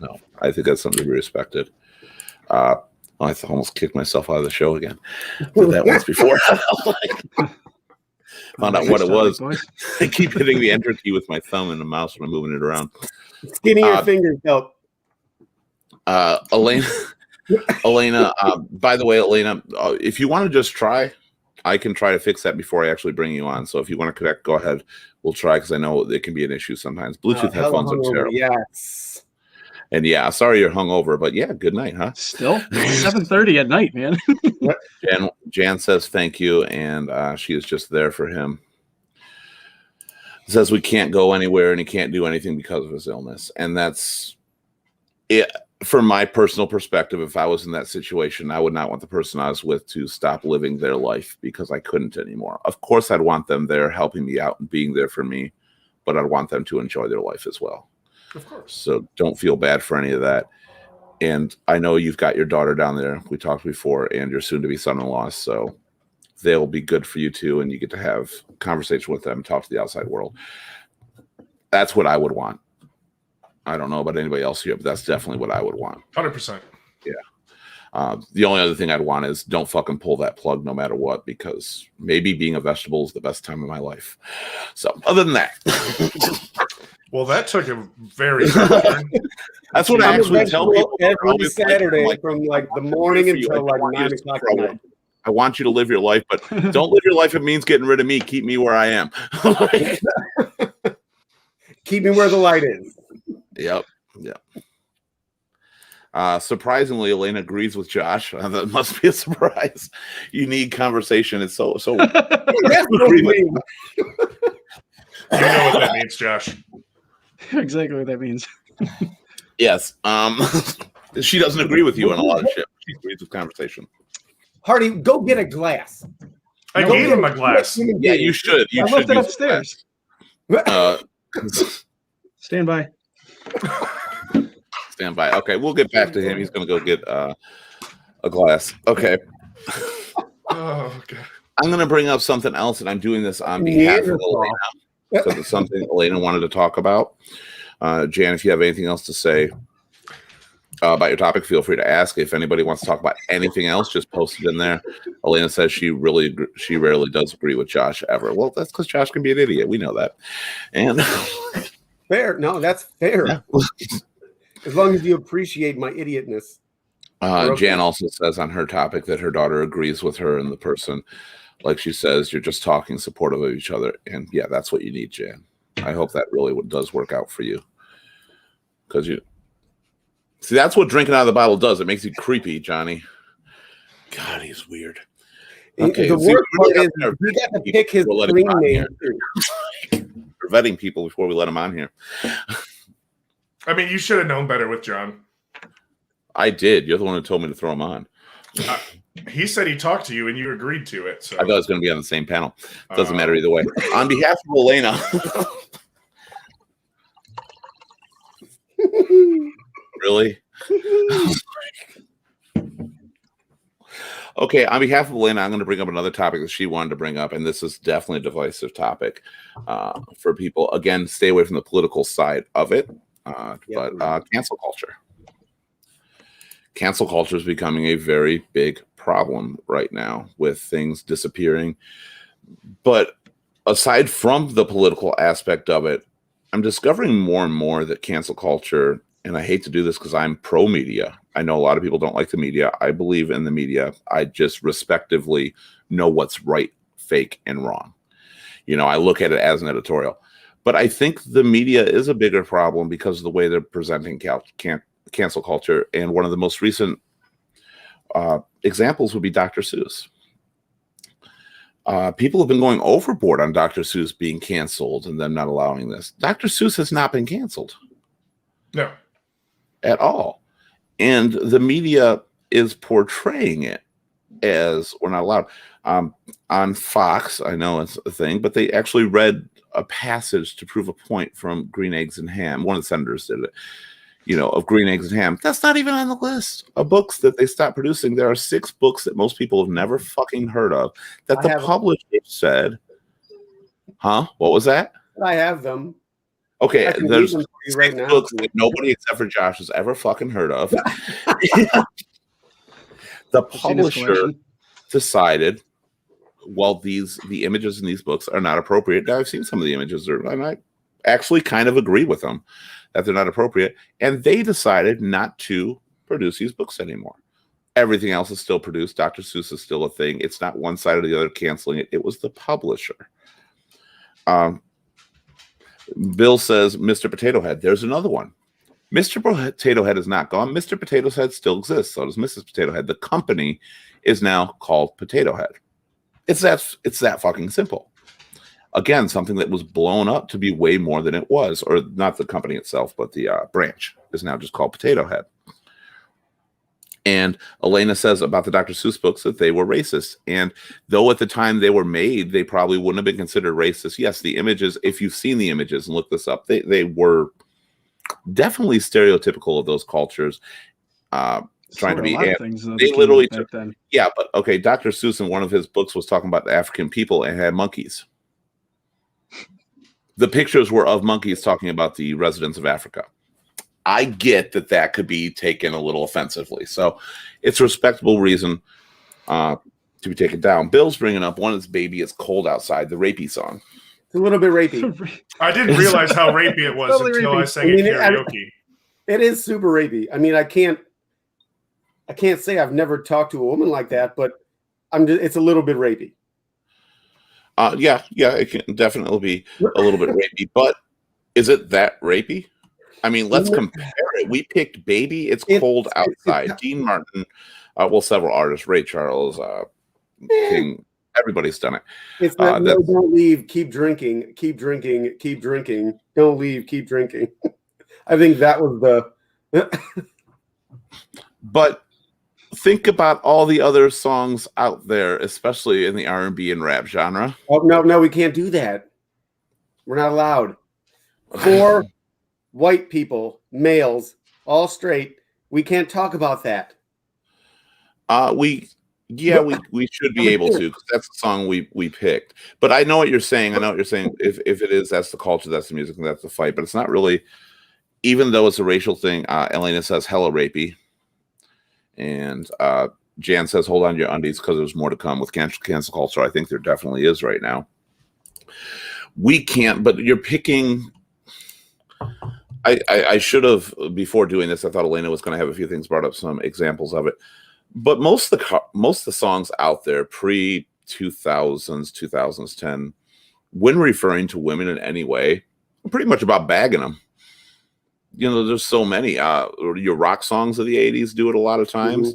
No, I think that's something to be respected. I almost kicked myself out of the show again. Did that once before. Found out what it was. I keep hitting the enter key with my thumb and the mouse when I'm moving it around. Skinny your fingers help. Elena, by the way, Elena, if you want to just try, I can try to fix that before I actually bring you on. So if you want to connect, go ahead. We'll try, because I know it can be an issue sometimes. Bluetooth headphones are terrible. Yes. And yeah, sorry you're hungover, but yeah, good night, huh? Still 7:30 at night, man. Jan says thank you, and she is just there for him. Says we can't go anywhere and he can't do anything because of his illness. And that's it. From my personal perspective, if I was in that situation, I would not want the person I was with to stop living their life because I couldn't anymore. Of course, I'd want them there helping me out and being there for me, but I'd want them to enjoy their life as well. Of course. So don't feel bad for any of that. And I know you've got your daughter down there. We talked before, and your soon-to-be son-in-law. So they'll be good for you too, and you get to have conversation with them, talk to the outside world. That's what I would want. I don't know about anybody else here, but that's definitely what I would want. 100%. Yeah. The only other thing I'd want is don't fucking pull that plug no matter what, because maybe being a vegetable is the best time of my life. So other than that. Well, that took a very tough turn. That's what I actually tell people every Saturday from like the morning until like 9 o'clock at night. I want you to live your life, but don't live your life if it means getting rid of me. Keep me where I am. Keep me where the light is. Yep. Surprisingly, Elena agrees with Josh. That must be a surprise. You need conversation. It's so. That's what we mean. You know what that means, Josh. Exactly what that means. Yes. She doesn't agree with you on a lot of shit. She agrees with conversation. Hardy, go get a glass. I gave him a glass. Yeah, you should. I left it upstairs. Stand by. Stand by. Okay, we'll get back to him. He's going to go get a glass. Okay. Oh, God. I'm going to bring up something else, and I'm doing this on behalf of Elena because it's something Elena wanted to talk about. Jan, if you have anything else to say about your topic, feel free to ask. If anybody wants to talk about anything else, just post it in there. Elena says she rarely does agree with Josh ever. Well, that's because Josh can be an idiot. We know that. And fair. No, that's fair. Yeah. As long as you appreciate my idiotness. Okay. Jan also says on her topic that her daughter agrees with her and the person. Like she says, you're just talking supportive of each other. And yeah, that's what you need, Jan. I hope that really does work out for you. Because you see, that's what drinking out of the bottle does. It makes you creepy, Johnny. God, he's weird. Okay, the worst part is he got to pick his screen name. We're vetting people before we let him on here. I mean, you should have known better with John. I did. You're the one who told me to throw him on. He said he talked to you and you agreed to it. So I thought it was going to be on the same panel. Doesn't matter either way. On behalf of Elena. Really? Okay, on behalf of Elena, I'm going to bring up another topic that she wanted to bring up, and this is definitely a divisive topic for people. Again, stay away from the political side of it, but cancel culture. Cancel culture is becoming a very big problem right now with things disappearing. But aside from the political aspect of it, I'm discovering more and more that cancel culture, and I hate to do this because I'm pro-media. I know a lot of people don't like the media. I believe in the media. I just respectively know what's right, fake, and wrong. You know, I look at it as an editorial. But I think the media is a bigger problem because of the way they're presenting cancel culture. And one of the most recent examples would be Dr. Seuss. People have been going overboard on Dr. Seuss being canceled and them not allowing this. Dr. Seuss has not been canceled. No. At all. And the media is portraying it as we're not allowed. On Fox, I know it's a thing, but they actually read a passage to prove a point from Green Eggs and Ham. One of the senators did it, of Green Eggs and Ham. That's not even on the list of books that they stopped producing. There are 6 books that most people have never fucking heard of that the publisher said, huh? What was that? I have them. Okay, there's them for you right now. books that nobody except for Josh has ever fucking heard of. The publisher decided, well, the images in these books are not appropriate. Now, I've seen some of the images, and I actually kind of agree with them that they're not appropriate. And they decided not to produce these books anymore. Everything else is still produced. Dr. Seuss is still a thing. It's not one side or the other canceling it. It was the publisher. Bill says, Mr. Potato Head. There's another one. Mr. Potato Head is not gone. Mr. Potato Head still exists. So does Mrs. Potato Head. The company is now called Potato Head. It's that fucking simple. Again, something that was blown up to be way more than it was, or not the company itself, but the branch is now just called Potato Head. And Elena says about the Dr. Seuss books that they were racist. And though at the time they were made, they probably wouldn't have been considered racist. Yes, the images, if you've seen the images and look this up, they were definitely stereotypical of those cultures. Trying to be, they literally took, yeah, but okay, Dr. Seuss in one of his books was talking about the African people and had monkeys. The pictures were of monkeys talking about the residents of Africa. I get that could be taken a little offensively. So it's a respectable reason to be taken down. Bill's bringing up one of his Baby It's Cold Outside, the rapey song. It's a little bit rapey. I didn't realize how rapey it was Totally until rapey. I sang it karaoke. It is super rapey. I mean, I can't say I've never talked to a woman like that, but it's a little bit rapey. Yeah, it can definitely be a little bit rapey, but is it that rapey? I mean, let's compare it. We picked Baby It's Cold Outside. Dean Martin, several artists, Ray Charles, King, everybody's done it. It's not, no, don't leave, keep drinking, keep drinking, keep drinking. Don't leave, keep drinking. I think that was the... But think about all the other songs out there, especially in the R&B and rap genre. Oh, no, we can't do that. We're not allowed. 4 white people, males, all straight. We can't talk about that. We should be able to, because that's the song we picked. But I know what you're saying. If it is, that's the culture, that's the music, and that's the fight. But it's not really, even though it's a racial thing. Elena says hella rapey. And Jan says, hold on to your undies because there's more to come with cancel culture. I think there definitely is right now. We can't, but you're picking. I should have, before doing this, I thought Elena was going to have a few things, brought up some examples of it. But most of the songs out there pre-2000s, 2010, when referring to women in any way, are pretty much about bagging them. There's so many. Your rock songs of the 80s do it a lot of times.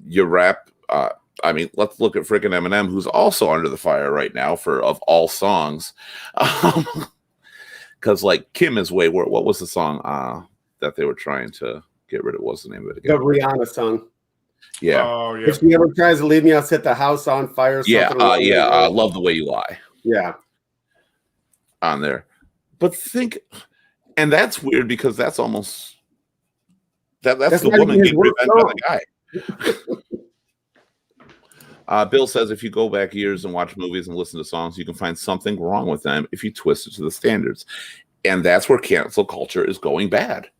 Your rap, let's look at freaking Eminem, who's also under the fire right now of all songs. Because Kim is way worse. What was the song that they were trying to get rid of? What's the name of it again? The Rihanna song. Yeah. Oh, yeah. If she ever tries to leave me, I'll set the house on fire. Love the Way You Lie. Yeah. On there. But think... And that's weird because that's almost that's the woman getting revenge on the guy. Bill says if you go back years and watch movies and listen to songs, you can find something wrong with them if you twist it to the standards. And that's where cancel culture is going bad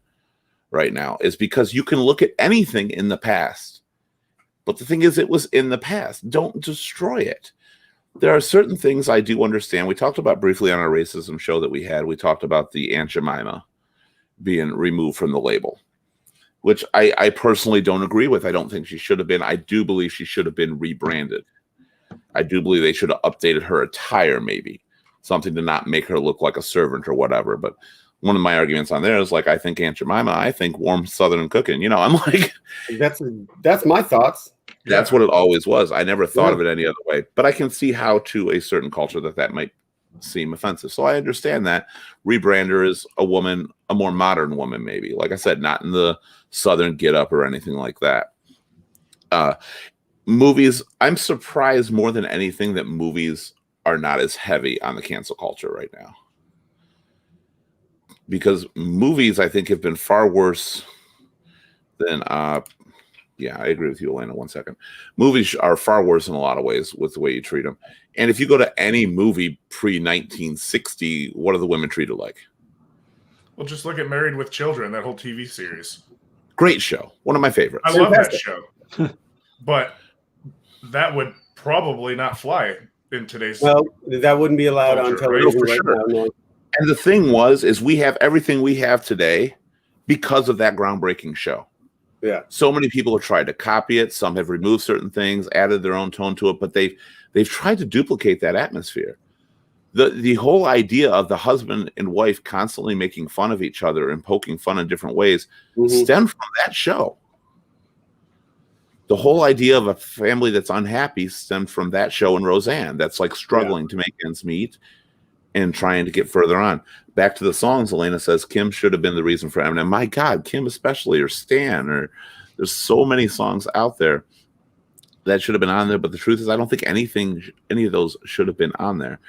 right now, is because you can look at anything in the past. But the thing is, it was in the past. Don't destroy it. There are certain things I do understand. We talked about briefly on our racism show that we had. We talked about the Aunt Jemima being removed from the label, which I personally don't agree with. I don't think she should have been. I do believe she should have been rebranded. I do believe they should have updated her attire, maybe something to not make her look like a servant or whatever. But one of my arguments on there is like, I think Aunt Jemima, I think warm Southern cooking. You know, I'm like, That's my thoughts. that's what it always was. I never thought of it any other way, but I can see how to a certain culture that might seem offensive. So I understand that. Rebrander is a woman, a more modern woman, maybe. Like I said, not in the Southern get up or anything like that. Movies, I'm surprised more than anything that movies are not as heavy on the cancel culture right now. Because movies, I think, have been far worse than yeah, I agree with you, Elena. 1 second. Movies are far worse in a lot of ways with the way you treat them. And if you go to any movie pre-1960, what are the women treated like? Well, just look at Married with Children, that whole TV series. Great show. One of my favorites. I love that Fantastic. show. But that would probably not fly in today's... Well, that wouldn't be allowed on Culture, right? television For right sure. now. No. And the thing is we have everything we have today because of that groundbreaking show. Yeah. So many people have tried to copy it. Some have removed certain things, added their own tone to it, but they've tried to duplicate that atmosphere. The whole idea of the husband and wife constantly making fun of each other and poking fun in different ways stemmed from that show. The whole idea of a family that's unhappy stemmed from that show and Roseanne that's like struggling to make ends meet and trying to get further on. Back to the songs, Elena says Kim should have been the reason for Eminem. My God, Kim especially, or Stan, or there's so many songs out there that should have been on there. But the truth is, I don't think any of those should have been on there.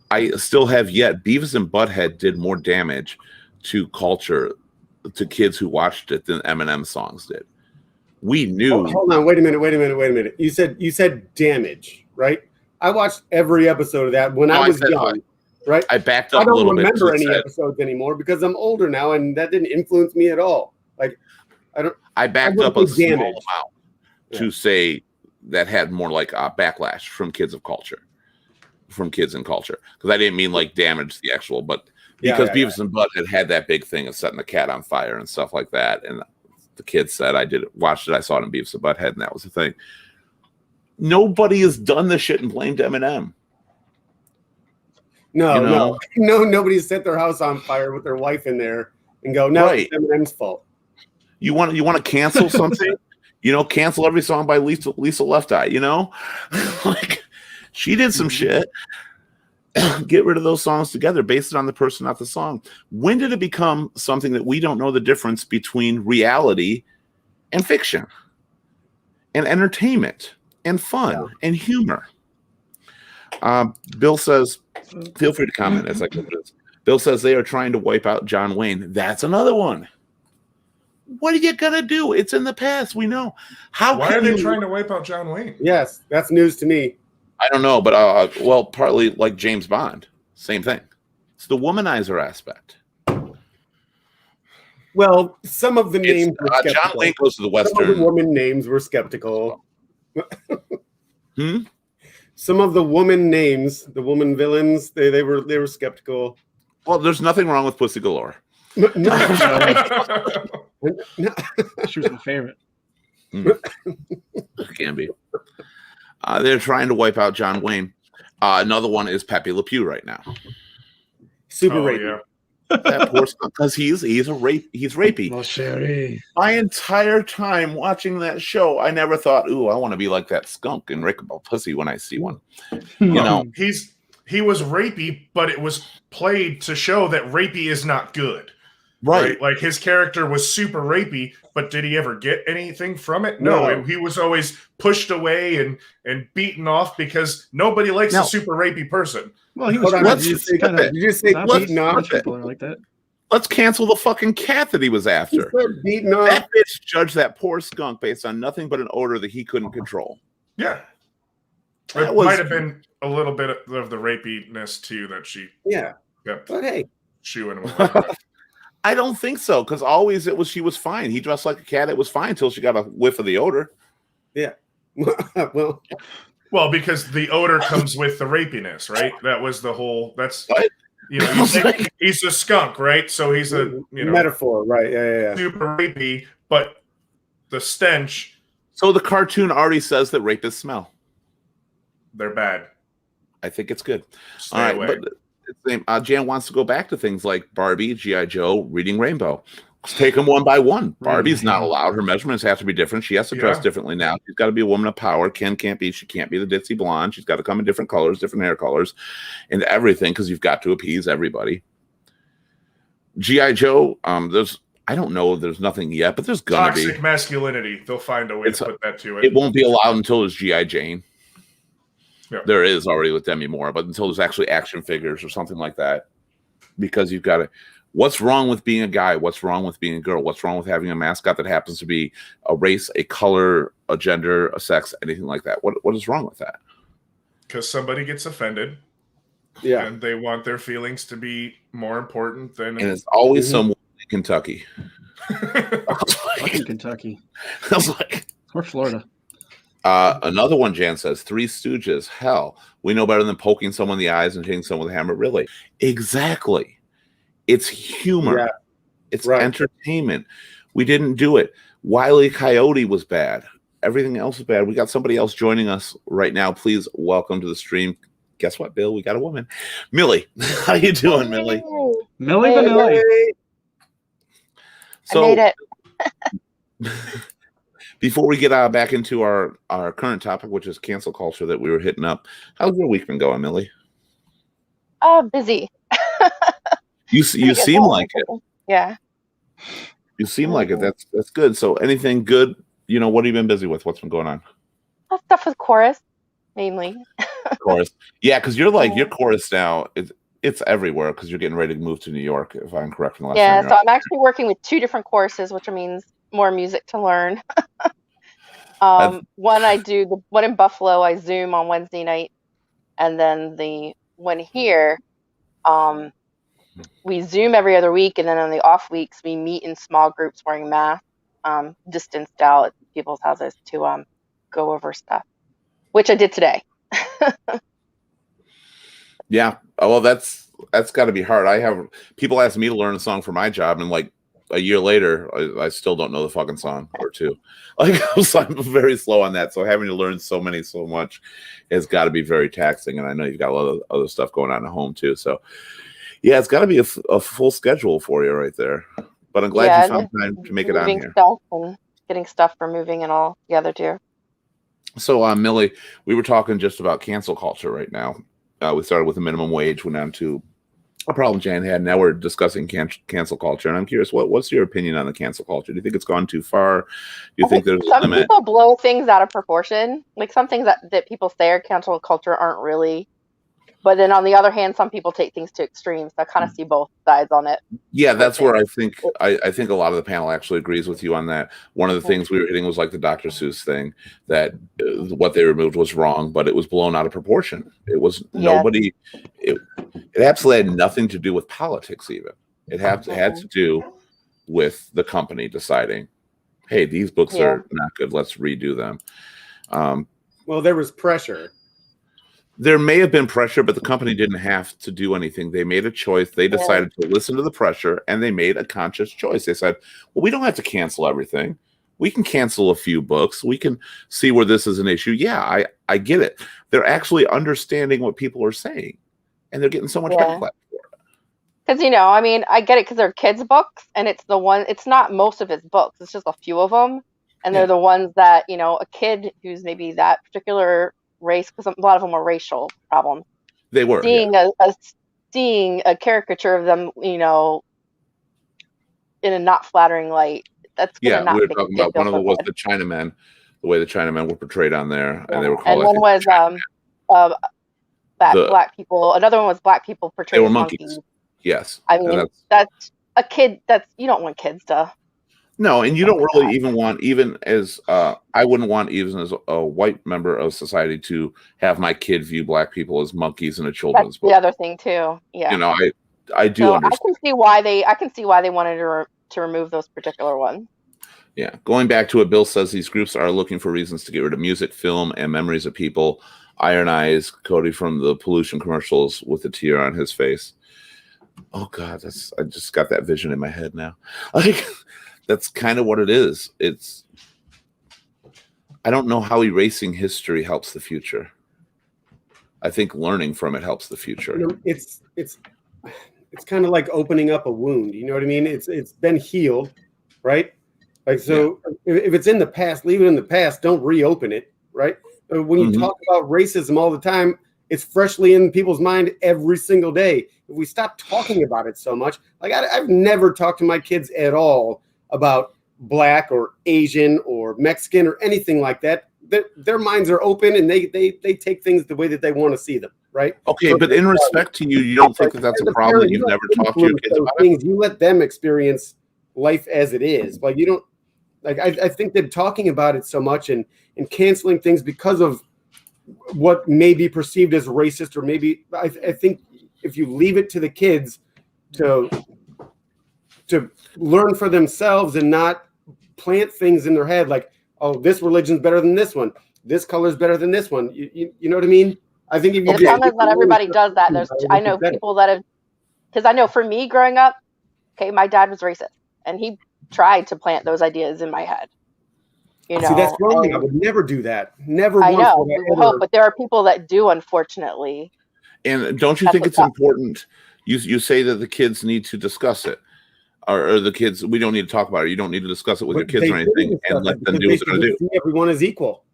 I still have yet. Beavis and Butthead did more damage to culture, to kids who watched it than Eminem songs did. We knew. Hold on, wait a minute. You said damage, right? I watched every episode of that when I was young, right? I backed I up a don't little bit. remember any episodes anymore because I'm older now, and that didn't influence me at all. Like, I backed I up a wouldn't say small damage. amount to say that had more like a backlash from kids of culture, from kids in culture. Because I didn't mean like damage the actual, but because Beavis and Butthead had that big thing of setting the cat on fire and stuff like that. And the kids said, watched it, I saw it in Beavis and Butthead, and that was the thing. Nobody has done this shit and blamed Eminem. No, nobody set their house on fire with their wife in there and go, no, it's Eminem's fault. You want to cancel something? Cancel every song by Lisa Left Eye. Like she did some shit. Get rid of those songs together, based it on the person, not the song. When did it become something that we don't know the difference between reality and fiction, and entertainment, and fun, and humor? Bill says, feel free to comment as I go through this. Bill says they are trying to wipe out John Wayne. That's another one. What are you gonna do? It's in the past. We know. Why are they trying to wipe out John Wayne? Yes, that's news to me. I don't know, but partly like James Bond, same thing. It's the womanizer aspect. Well, some of the names were John skeptical. Wayne goes to the Some of Western. the woman names were skeptical. Hmm? Some of the woman names, the woman villains, they were skeptical. Well, there's nothing wrong with Pussy Galore. No, She was my favorite. It can be. They're trying to wipe out John Wayne. Another one is Pepe Le Pew right now. super Oh, rapey. yeah. That poor because he's rapey. Well, Sherry. My entire time watching that show, I never thought, "Ooh, I want to be like that skunk and rape about pussy when I see one." He was rapey, but it was played to show that rapey is not good. Right. Like his character was super rapey, but did he ever get anything from it? No. He was always pushed away and beaten off because nobody likes a super rapey person. Well, he was. Hold on, Let's did you skip it. just say beaten off? People are like that. Let's cancel the fucking cat that he was You after. said beaten off. That bitch judged that poor skunk based on nothing but an odor that he couldn't control. Yeah. That It was- might have been a little bit of the rapiness too that she Yeah, kept but hey, chewing with. I don't think so, because always she was fine. He dressed like a cat. It was fine until she got a whiff of the odor. well, Well, because the odor comes with the rapiness, right? That was the whole. That's What? you think he's a skunk, right? So he's a metaphor, right? Yeah. super rapey, but the stench, So the cartoon already says that rapists smell. they're bad. I think it's good. Stay All right, away. but it's the same. Jan wants to go back to things like Barbie, G.I. Joe, Reading Rainbow. Let's take them one by one. Barbie's not allowed. Her measurements have to be different. She has to dress differently now. She's got to be a woman of power. She can't be the ditzy blonde. She's got to come in different colors, different hair colors, and everything, because you've got to appease everybody. G.I. Joe, I don't know. There's nothing yet, but there's gonna be toxic masculinity. They'll find a way to put that to it. It won't be allowed until there's G.I. Jane. Yeah. There is already with Demi Moore, but until there's actually action figures or something like that, because you've got to. What's wrong with being a guy? What's wrong with being a girl? What's wrong with having a mascot that happens to be a race, a color, a gender, a sex, anything like that? What is wrong with that? Because somebody gets offended. Yeah. And they want their feelings to be more important than. And it's always someone in Kentucky. Fucking Kentucky. I was like, or Florida. Another one, Jan says, Three Stooges. Hell, we know better than poking someone in the eyes and hitting someone with a hammer. Really? Exactly. It's humor. Yeah. It's entertainment. We didn't do it. Wile E. Coyote was bad. Everything else is bad. We got somebody else joining us right now. Please welcome to the stream. Guess what, Bill? We got a woman. Millie. How you doing, Millie? Millie Vanilli. So, I made it. before we get back into our current topic, which is cancel culture that we were hitting up, how's your week been going, Millie? Busy. You seem like it. Yeah. You seem like it. That's good. So anything good? What have you been busy with? What's been going on? Stuff with chorus, mainly. Chorus. Yeah, because you're like your chorus now. It's everywhere because you're getting ready to move to New York, if I'm correct. From the last time So I'm actually working with 2 different courses, which means more music to learn. One I do, the one in Buffalo, I Zoom on Wednesday night, and then the one here, we Zoom every other week, and then on the off weeks we meet in small groups wearing masks, distanced out at people's houses to go over stuff, which I did today. Yeah. Oh, well, that's got to be hard. I have people ask me to learn a song for my job, and like a year later, I still don't know the fucking song or two. Like I'm very slow on that. So having to learn so much has got to be very taxing. And I know you've got a lot of other stuff going on at home too. So yeah, it's got to be a full schedule for you right there. But I'm glad you found time to make it on here. Stuff and getting stuff for moving and all together too. So Millie, we were talking just about cancel culture right now. We started with the minimum wage, went on to a problem Jan had. Now we're discussing cancel culture, and I'm curious, what's your opinion on the cancel culture? Do you think it's gone too far? Do you think there's some people blow things out of proportion? Like some things that people say are cancel culture aren't really. But then on the other hand, some people take things to extremes. So I kind of see both sides on it. Yeah, that's where I think a lot of the panel actually agrees with you on that. One of the things we were hitting was like the Dr. Seuss thing, that what they removed was wrong, but it was blown out of proportion. It was nobody. It absolutely had nothing to do with politics. Even it had to do with the company deciding, hey, these books are not good. Let's redo them. Well, there was pressure. There may have been pressure, but the company didn't have to do anything. They made a choice. They decided to listen to the pressure, and they made a conscious choice. They said, well, we don't have to cancel everything. We can cancel a few books. We can see where this is an issue. Yeah, I get it. They're actually understanding what people are saying, and they're getting so much backlash for it. Because, I get it because they're kids' books, and it's not most of his books. It's just a few of them. And they're the ones that, a kid who's maybe that particular race, because a lot of them are racial problems. They were seeing a caricature of them, in a not flattering light. That's we were talking about one of them was the Chinamen, the way the Chinamen were portrayed on there, and they were called. And one was black people. Another one was black people portrayed as monkeys. Yes, that's a kid. You don't want kids to. No, and you don't really even want, I wouldn't want even as a white member of society to have my kid view black people as monkeys in a children's book. The other thing too. Yeah. I do understand. I can see why they wanted to remove those particular ones. Yeah. Going back to what Bill says, these groups are looking for reasons to get rid of music, film, and memories of people. Iron Eyes, Cody from the pollution commercials with a tear on his face. Oh God, I just got that vision in my head now. That's kind of what it is. I don't know how erasing history helps the future. I think learning from it helps the future. It's kind of like opening up a wound. You know what I mean? It's been healed, right? Like, so if it's in the past, leave it in the past. Don't reopen it, right? When you talk about racism all the time, it's freshly in people's mind every single day. If we stop talking about it so much, like I've never talked to my kids at all about Black or Asian or Mexican or anything like that. Their minds are open and they take things the way that they want to see them, right? Okay, So, but in respect to you, you don't think that that's a problem that you've never talked to your kids about? Things you let them experience life as it is. Like, you don't, like, I think that talking about it so much and canceling things because of what may be perceived as racist, or maybe I think if you leave it to the kids to learn for themselves and not plant things in their head like, oh, this religion's better than this one, this color's better than this one. You know what I mean? I think if you As long as not everybody does that, I know people that have, because I know for me growing up, okay, my dad was racist and he tried to plant those ideas in my head. You know, see, that's wrong. I would never do that. Never. I know. We would hope, but there are people that do, unfortunately. And don't you think it's important? You say that the kids need to discuss it, or the kids, we don't need to talk about it. You don't need to discuss it with your kids or anything, and let them do what they're going to do. See everyone is equal.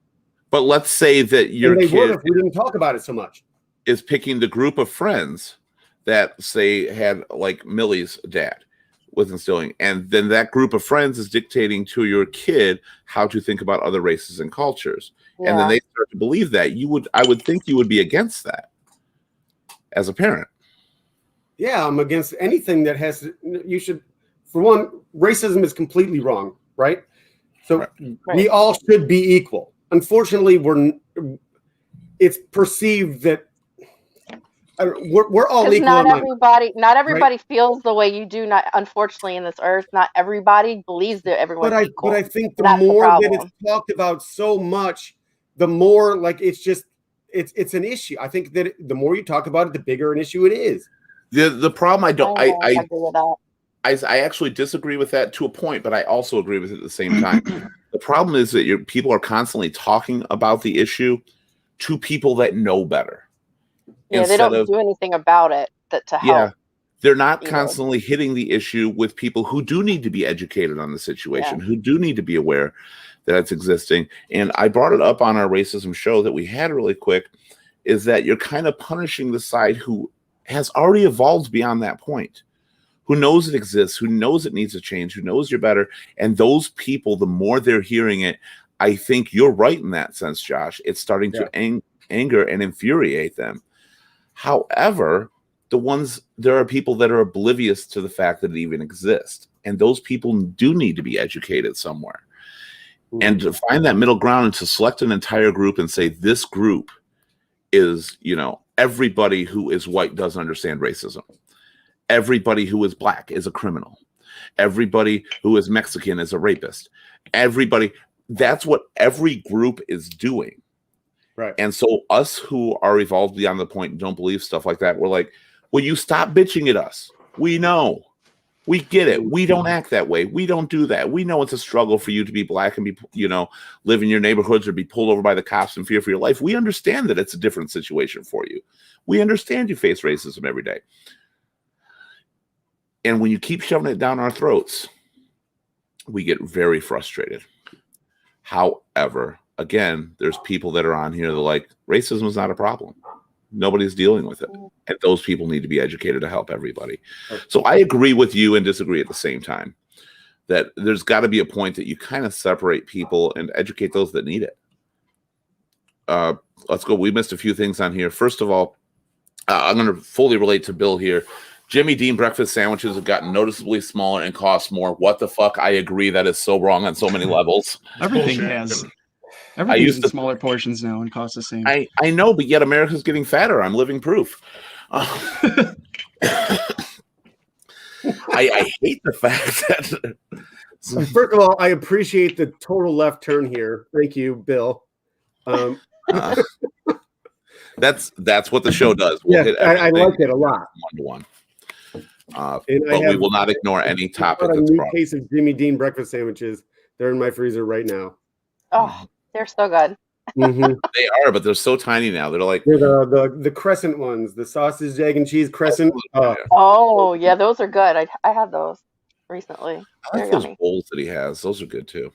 But let's say that your kid would if we didn't talk about it so much. Is picking the group of friends that say had like Millie's dad was instilling, and then that group of friends is dictating to your kid how to think about other races and cultures, and then they start to believe that. I would think you would be against that as a parent. Yeah, I'm against anything that has. You should, for one, racism is completely wrong, right? So we all should be equal. Unfortunately, it's perceived that we're all equal. Not everybody feels the way you do. Not unfortunately in this earth, not everybody believes that everyone's equal. But I think the more that it's talked about so much, the more like it's an issue. I think that the more you talk about it, the bigger an issue it is. The problem I agree with that. I actually disagree with that to a point, but I also agree with it at the same time. The problem is that people are constantly talking about the issue to people that know better. Yeah, they don't do anything about it to help. Yeah, they're not constantly hitting the issue with people who do need to be educated on the situation, who do need to be aware that it's existing. And I brought it up on our racism show that we had really quick, is that you're kind of punishing the side who has already evolved beyond that point, who knows it exists, who knows it needs to change, who knows you're better. And those people, the more they're hearing it, I think you're right in that sense, Josh. It's starting to anger and infuriate them. However, there are people that are oblivious to the fact that it even exists. And those people do need to be educated somewhere. And to find that middle ground and to select an entire group and say, this group is, everybody who is white doesn't understand racism. Everybody who is Black is a criminal. Everybody who is Mexican is a rapist. That's what every group is doing. Right. And so us who are evolved beyond the point and don't believe stuff like that, we're like, will you stop bitching at us? We know. We get it. We don't act that way. We don't do that. We know it's a struggle for you to be Black and be, live in your neighborhoods or be pulled over by the cops and fear for your life. We understand that it's a different situation for you. We understand you face racism every day. And when you keep shoving it down our throats, we get very frustrated. However, again, there's people that are on here that are like, racism is not a problem. Nobody's dealing with it. And those people need to be educated to help everybody. So I agree with you and disagree at the same time that there's got to be a point that you kind of separate people and educate those that need it. Let's go. We missed a few things on here. First of all, I'm going to fully relate to Bill here. Jimmy Dean breakfast sandwiches have gotten noticeably smaller and cost more. What the fuck? I agree. That is so wrong on so many levels. Everything has. Everything's in smaller portions now and costs the same. I know, but yet America's getting fatter. I'm living proof. I hate the fact that. First of all, I appreciate the total left turn here. Thank you, Bill. That's what the show does. We'll hit I like it a lot. 1-to-1. But we will not ignore any topic. A new case of Jimmy Dean breakfast sandwiches. They're in my freezer right now. Oh, they're so good. Mhm. They are, but they're so tiny now. They're like, They're the crescent ones, the sausage, egg, and cheese crescent. Oh, yeah, those are good. I had those recently. I They're like those yummy. bowls that he has. Those are good too.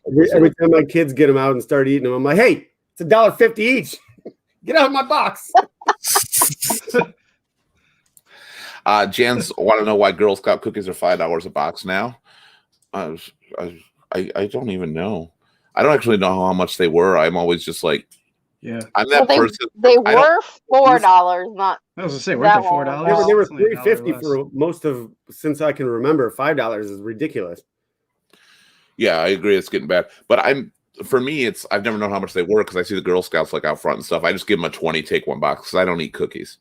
Every time my kids get them out and start eating them, I'm like, hey, it's $1.50 each. Get out of my box. Jan's want to know why Girl Scout cookies are $5 a box now. I don't even know. I don't actually know how much they were. I'm always just like, Yeah. I'm that Well, person. they I don't- were $4, not I was gonna say, weren't That they $4? one, They were It's only $1 $3.50 less. for most of since I can remember. $5 is ridiculous. Yeah, I agree. It's getting bad. But for me, I've never known how much they were because I see the Girl Scouts like out front and stuff. I just give them a 20, take one box because I don't eat cookies.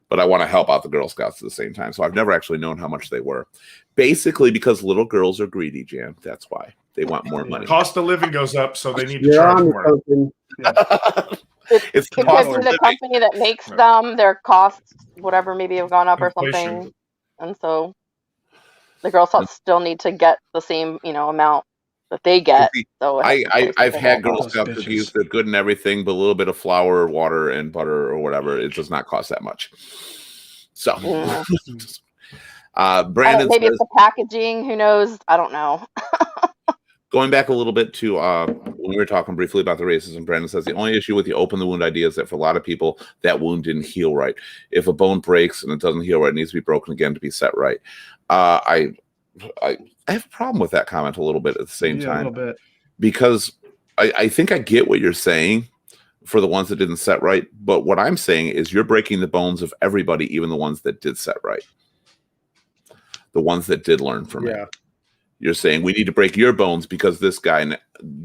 But I want to help out the Girl Scouts at the same time. So I've never actually known how much they were. Basically, because little girls are greedy, Jan. That's why. They want more money. Cost of living goes up, so they need to You're charge on to more. something. It's the It cost could of be the living. company that makes Right. them, their costs, whatever, maybe have gone up or Inflation. something. And so the Girl Scouts still need to get the same, amount that they get. So it has to play I've something had like Girl that. Scout Those cookies. bitches. They're good and everything, but a little bit of flour, water, and butter or whatever. It does not cost that much. So, Yeah. Brandon Maybe says, it's the packaging. Who knows? I don't know. going back a little bit to when we were talking briefly about the racism, Brandon says the only issue with the open the wound idea is that for a lot of people that wound didn't heal right. If a bone breaks and it doesn't heal right, it needs to be broken again to be set right. I have a problem with that comment a little bit at the same Yeah, a time little bit. because I think I get what you're saying for the ones that didn't set right, but what I'm saying is you're breaking the bones of everybody, even the ones that did set right, the ones that did learn from it. Yeah. You're saying we need to break your bones because this guy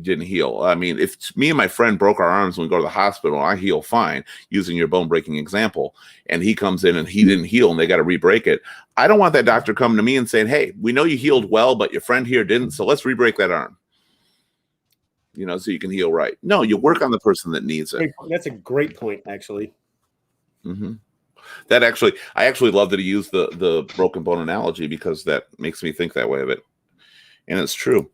didn't heal. I mean, if me and my friend broke our arms when we go to the hospital, I heal fine using your bone breaking example, and he comes in and he didn't heal and they got to re-break it. I don't want that doctor coming to me and saying, hey, we know you healed well, but your friend here didn't, so let's re-break that arm. So you can heal right. No, you work on the person that needs it. That's a great point, actually. Mm-hmm. I actually love that he used the broken bone analogy because that makes me think that way of it. And it's true.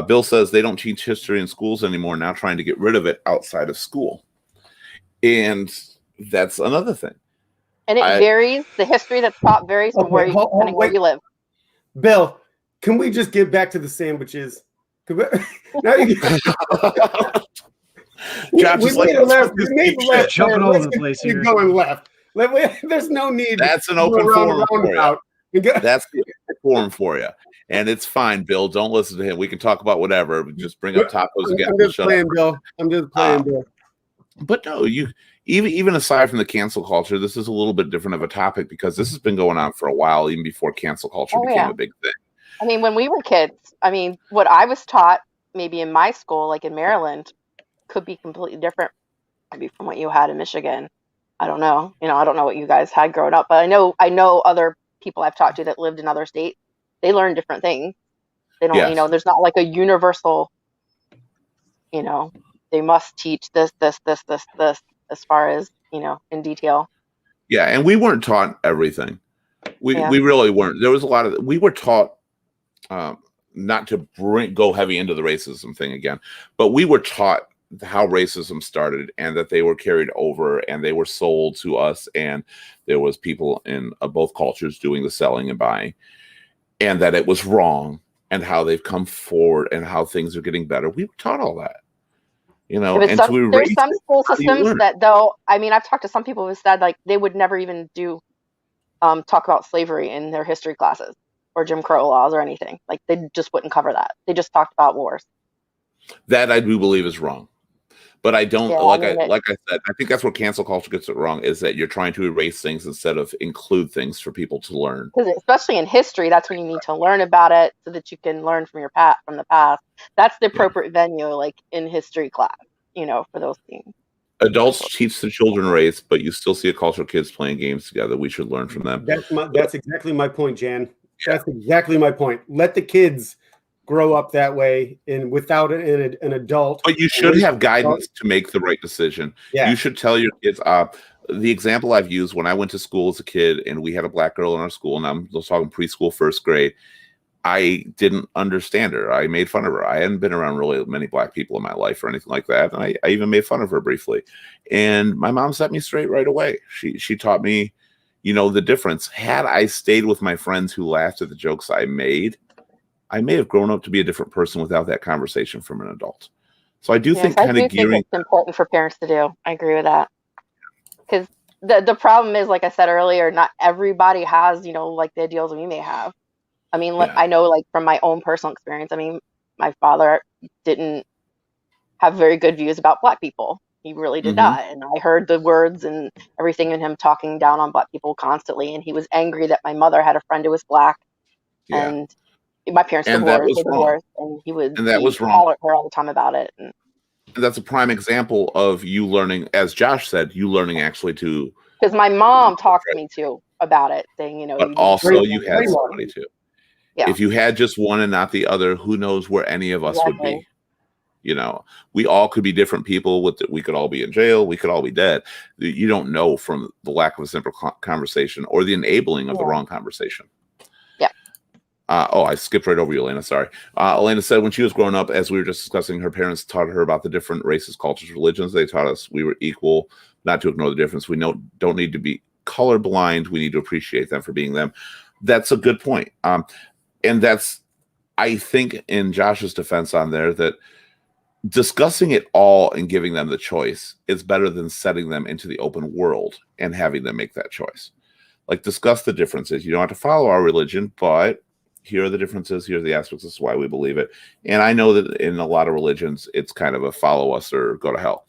Bill says they don't teach history in schools anymore, now trying to get rid of it outside of school. And that's another thing. And it varies. The history that's taught varies from where wait. you live. Bill, can we just get back to the sandwiches? Now you Josh is like, jumping all over the place here. You're going left. There's no need. That's an to go open around forum for you. roundabout and go- That's the forum for you. And it's fine, Bill. Don't listen to him. We can talk about whatever. Just bring up tacos again. I'm just playing, Bill. I'm just playing, Bill. But no, even aside from the cancel culture, this is a little bit different of a topic because this has been going on for a while, even before cancel culture became a big thing. I mean, when we were kids, what I was taught maybe in my school, like in Maryland, could be completely different maybe from what you had in Michigan. I don't know. I don't know what you guys had growing up, but I know other people I've talked to that lived in other states. They learn different things. They don't, there's not like a universal, they must teach this, as far as, in detail. Yeah. And we weren't taught everything. We really weren't. There was a lot of, we were taught not to go heavy into the racism thing again, but we were taught how racism started and that they were carried over and they were sold to us. And there was people in both cultures doing the selling and buying, and that it was wrong and how they've come forward and how things are getting better. We were taught all that, and there's some school systems that, though, I've talked to some people who said like they would never even do talk about slavery in their history classes or Jim Crow laws or anything. Like they just wouldn't cover that. They just talked about wars. That I do believe is wrong. But I don't like I said, I think that's where cancel culture gets it wrong, is that you're trying to erase things instead of include things for people to learn. Because especially in history, that's when you need to learn about it so that you can learn from the past. That's the appropriate venue, like in history class, for those things. Adults teach the children race, but you still see a culture of kids playing games together. We should learn from them. That's exactly my point, Jan. That's exactly my point. Let the kids grow up that way and without an adult. But you should have guidance to make the right decision. Yeah. You should tell your kids. The example I've used when I went to school as a kid and we had a black girl in our school, and I'm talking preschool, first grade. I didn't understand her. I made fun of her. I hadn't been around really many black people in my life or anything like that. And I even made fun of her briefly. And my mom set me straight right away. She taught me, the difference. Had I stayed with my friends who laughed at the jokes I may have grown up to be a different person without that conversation from an adult. So I do think I kind do of gearing. think it's important for parents to do. I agree with that. Because the problem is, like I said earlier, not everybody has, like the ideals we may have. I mean, Yeah. I know, like, from my own personal experience, I mean, my father didn't have very good views about black people. He really did Mhm. not. And I heard the words and everything in him talking down on black people constantly. And he was angry that my mother had a friend who was black. Yeah. And my parents And that divorced, was were wrong. divorced, and he would And that was wrong. holler at her all the time about it. And That's a prime example of you learning, as Josh said, you learning actually to, because my mom talked to me too about it, saying, but you also Great- you had great somebody one. to. Yeah. If you had just one and not the other, who knows where any of us would Exactly. be? We all could be different people. We could all be in jail. We could all be dead. You don't know from the lack of a simple conversation or the enabling of the Yeah. wrong conversation. Yeah. I skipped right over you, Elena. Sorry. Elena said when she was growing up, as we were just discussing, her parents taught her about the different races, cultures, religions. They taught us we were equal, not to ignore the difference. We don't need to be colorblind. We need to appreciate them for being them. That's a good point. And that's, I think, in Josh's defense on there, that discussing it all and giving them the choice is better than setting them into the open world and having them make that choice. Like, discuss the differences. You don't have to follow our religion, but here are the differences. Here are the aspects. This is why we believe it. And I know that in a lot of religions, it's kind of a follow us or go to hell.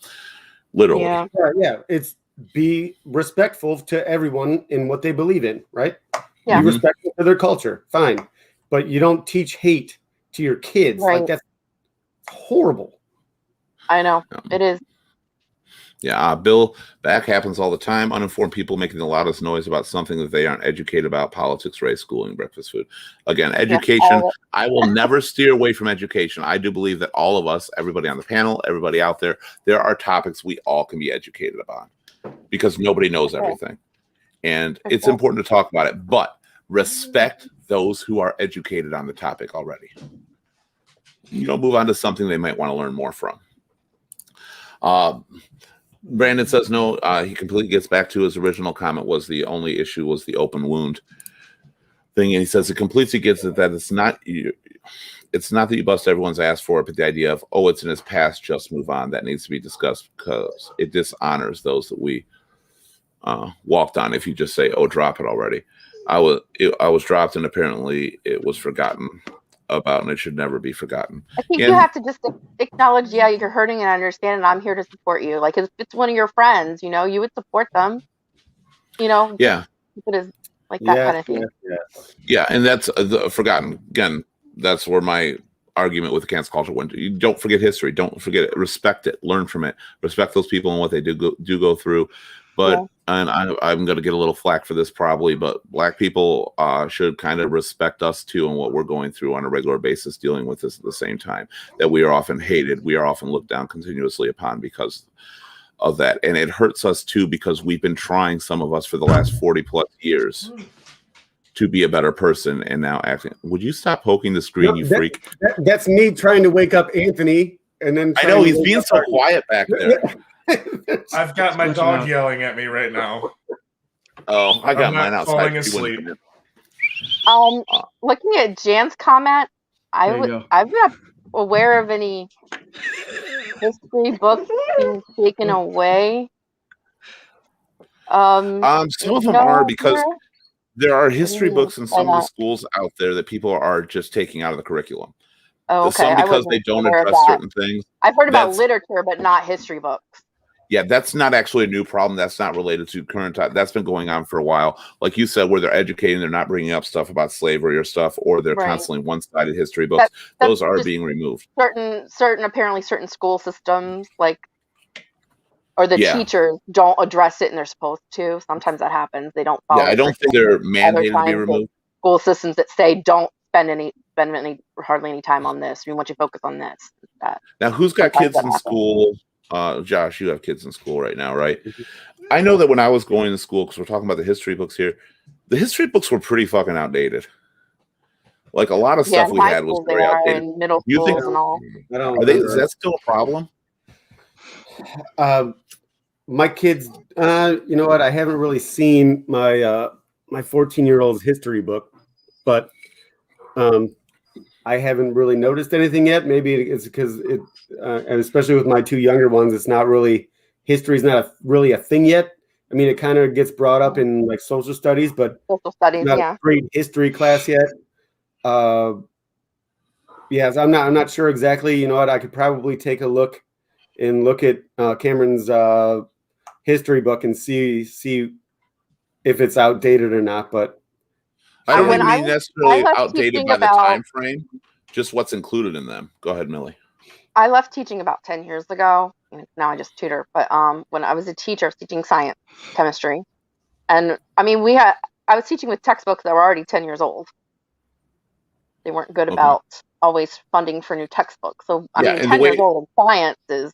Literally. Yeah. Yeah, it's be respectful to everyone in what they believe in, right? Yeah. Be respectful to their culture, fine. But you don't teach hate to your kids. Right. Like, that's horrible. I know. It is. Yeah, Bill, that happens all the time. Uninformed people making the loudest noise about something that they aren't educated about: politics, race, schooling, breakfast food. Again, education. I will never steer away from education. I do believe that all of us, everybody on the panel, everybody out there are topics we all can be educated about, because nobody knows everything. And it's important to talk about it, but respect those who are educated on the topic already. Move on to something they might want to learn more from. Brandon says no. He completely gets back to his original comment. Was the only issue was the open wound thing, and he says it completely gets it that it's not that you bust everyone's ass for it, but the idea of, oh, it's in his past, just move on. That needs to be discussed, because it dishonors those that we walked on. If you just say, oh, drop it already. I was dropped, and apparently it was forgotten about, and it should never be forgotten. I think you have to just acknowledge, yeah, you're hurting, and understand, and I'm here to support you. Like, if it's one of your friends, you would support them. Yeah. If it is like that kind of thing. Yeah, and that's forgotten. Again, that's where my argument with the cancel culture went. You don't forget history. Don't forget it. Respect it. Learn from it. Respect those people and what they do go through. But and I'm going to get a little flack for this probably, but Black people should kind of respect us too and what we're going through on a regular basis, dealing with this at the same time. That we are often hated, we are often looked down continuously upon because of that, and it hurts us too, because we've been trying, some of us, for the last 40 plus years to be a better person, and now acting. Would you stop poking the screen, you freak? That's me trying to wake up Anthony, and then I know he's being so quiet back there. I've got my dog yelling at me right now. Oh, I got I'm mine not outside. falling asleep. Looking at Jan's comment, I'm not aware of any history books being taken away. Some of them are, because there are history books in some of the schools out there that people are just taking out of the curriculum. Oh, okay. Some because they don't address certain things. I've heard about literature, but not history books. Yeah, that's not actually a new problem. That's not related to current time. That's been going on for a while. Like you said, where they're educating, they're not bringing up stuff about slavery or stuff, or they're constantly one-sided history books. Those are being removed. Apparently certain school systems, or the teachers don't address it, and they're supposed to. Sometimes that happens. They don't follow. Yeah, I don't think they're mandated to be removed. School systems that say don't spend hardly any time on this. We want you to focus on this. Now, who's got kids in school? Josh, you have kids in school right now, right? I know that when I was going to school, because we're talking about the history books here, the history books were pretty fucking outdated. Like a lot of Yeah, stuff in we high had was schools they very are, outdated. and middle You think schools and all. I don't. Are they? Is remember. that still a problem? My kids, you know what? I haven't really seen my 14-year-old's history book, but I haven't really noticed anything yet. Maybe it's because and especially with my two younger ones, it's not really history is not really a thing yet. I mean, it kind of gets brought up in like social studies, but Social studies, not yeah. a great history class yet. Yes, I'm not sure exactly. You know what? I could probably take a look at Cameron's history book and see if it's outdated or not. But I don't When even I mean was- necessarily I left outdated teaching by the about- time frame, just what's included in them. Go ahead, Millie. I left teaching about 10 years ago. Now I just tutor, but when I was a teacher, I was teaching science, chemistry. And I mean, I was teaching with textbooks that were already 10 years old. They weren't good Okay. about always funding for new textbooks. So, I Yeah, mean, and 10 the years way- old in science is,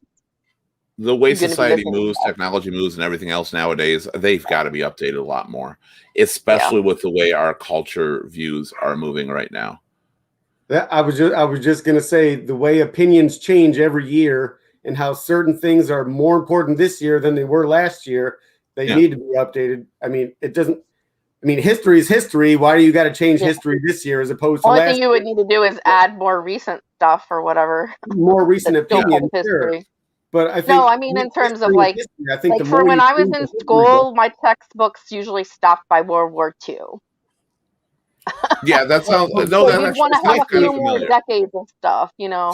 The way You're gonna be society missing moves, stuff. technology moves, and everything else nowadays, they've got to be updated a lot more, especially with the way our culture views are moving right now. I was just gonna say the way opinions change every year and how certain things are more important this year than they were last year. They Yeah. need to be updated. I mean, it doesn't. I mean, history is history. Why do you got to change Yeah. history this year as opposed to only last thing you would need to do is add more recent stuff or whatever. more recent That's still opinion? called Sure. history. But I think No, I mean, in terms of, history is like- history. I think Like the for more when you I was change the in history school, book- my textbooks usually stopped by World War II. Yeah, that sounds no. So That you'd actually want to have sounds a kind few of more familiar. decades of stuff, you know?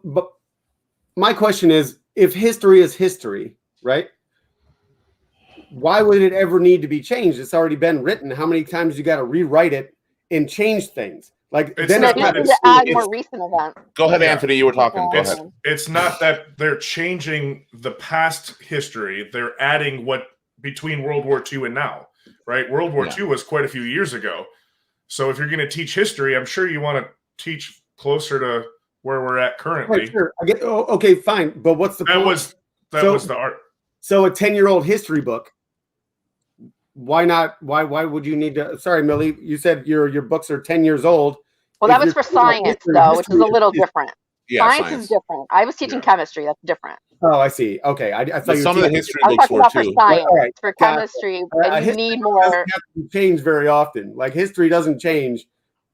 but my question is, if history is history, right? Why would it ever need to be changed? It's already been written. How many times you got to rewrite it and change things? Like It's then They not it's just that need it's- to add it's- more recent events. Go ahead, Yeah. Anthony. You were talking. Go It's- ahead. It's not that they're changing the past history; they're adding what between World War II and now. Right? World War Yeah. II was quite a few years ago. So if you're going to teach history, I'm sure you want to teach closer to where we're at currently. right, sure. I get. Oh, okay, fine. But what's the That point? was So- the art. So a 10-year-old history book. Why not? Why would you need to? Sorry, Millie. You said your books are 10 years old. Well, If that was you're for talking about science, history, though, which is a history little is- different. Yeah, Science is different. I was teaching Yeah. chemistry. That's different. Oh, I see. Okay, I thought But you some were of the teaching- history I was books talking were about for too. science. All right, For got it. chemistry, History and you need doesn't more. have to be changed very often. Like history doesn't change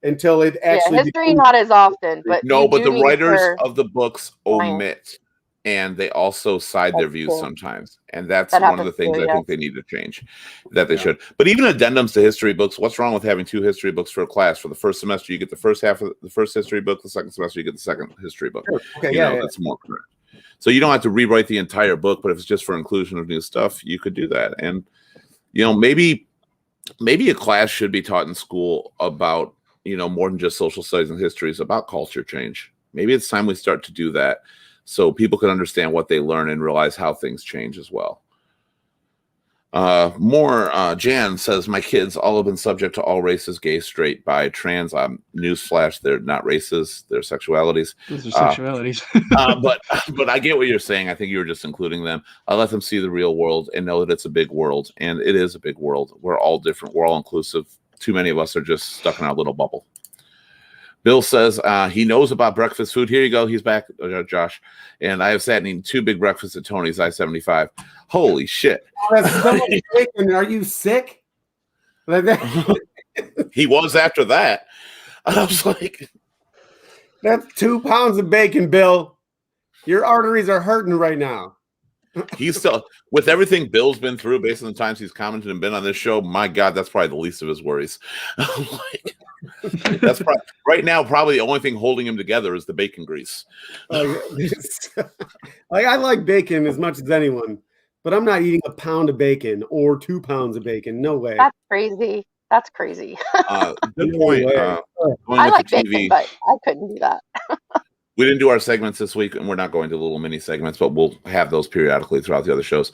until it Yeah, actually. history becomes- not as often, but No, you but do the need writers for- of the books science. omit, and they also side their That's views true. sometimes, and that's That one of the happens things too, I think they need to change. That they should. But even addendums to history books. What's wrong with having two history books for a class? For the first semester, you get the first half of the first history book. The second semester, you get the second history book. Sure. Okay, You yeah, know, yeah. that's more correct. So you don't have to rewrite the entire book, but if it's just for inclusion of new stuff, you could do that. And maybe a class should be taught in school about more than just social studies and histories, about culture change. Maybe it's time we start to do that so people can understand what they learn and realize how things change as well. Jan says, my kids all have been subject to all races, gay, straight, bi, trans. Newsflash, they're not races, they're sexualities. Those are sexualities. But I get what you're saying. I think you were just including them. I let them see the real world and know that it's a big world, and it is a big world. We're all different. We're all inclusive. Too many of us are just stuck in our little bubble. Bill says he knows about breakfast food. Here you go. He's back, Josh. And I have sat and eaten 2 big breakfasts at Tony's I-75. Holy shit. That's so much bacon. Are you sick? Like that. He was after that. I was like, That's 2 pounds of bacon, Bill. Your arteries are hurting right now. he's still, with everything Bill's been through, based on the times he's commented and been on this show, my God, that's probably the least of his worries. That's right now, probably the only thing holding him together is the bacon grease. Like I like bacon as much as anyone, but I'm not eating a pound of bacon or 2 pounds of bacon. No way. That's crazy. That's crazy. Good point. way. Going I with like the bacon, TV. but I couldn't do that. We didn't do our segments this week, and we're not going to little mini segments, but we'll have those periodically throughout the other shows.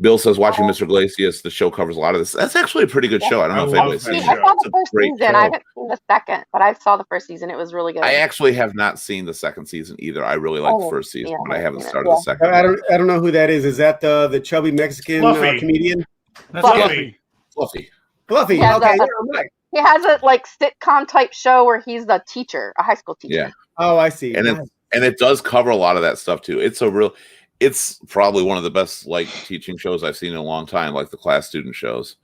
Bill says, watching Mr. Glacius, the show covers a lot of this. That's actually a pretty good show. I don't know if I anybody's love seen that it. I saw It's the first great season. show. I haven't seen the second, but I saw the first season. It was really good. I actually have not seen the second season either. I really like the Oh, first season, yeah, but I haven't yeah. started the second. I one. don't know who that is. Is that the chubby Mexican Fluffy. comedian? That's Fluffy. Fluffy. Fluffy. Fluffy. Yeah, okay, that- yeah, I'm right. He has a like sitcom type show where he's the teacher, a high school teacher. Yeah. Oh, I see. And it does cover a lot of that stuff too. It's probably one of the best like teaching shows I've seen in a long time, like the class student shows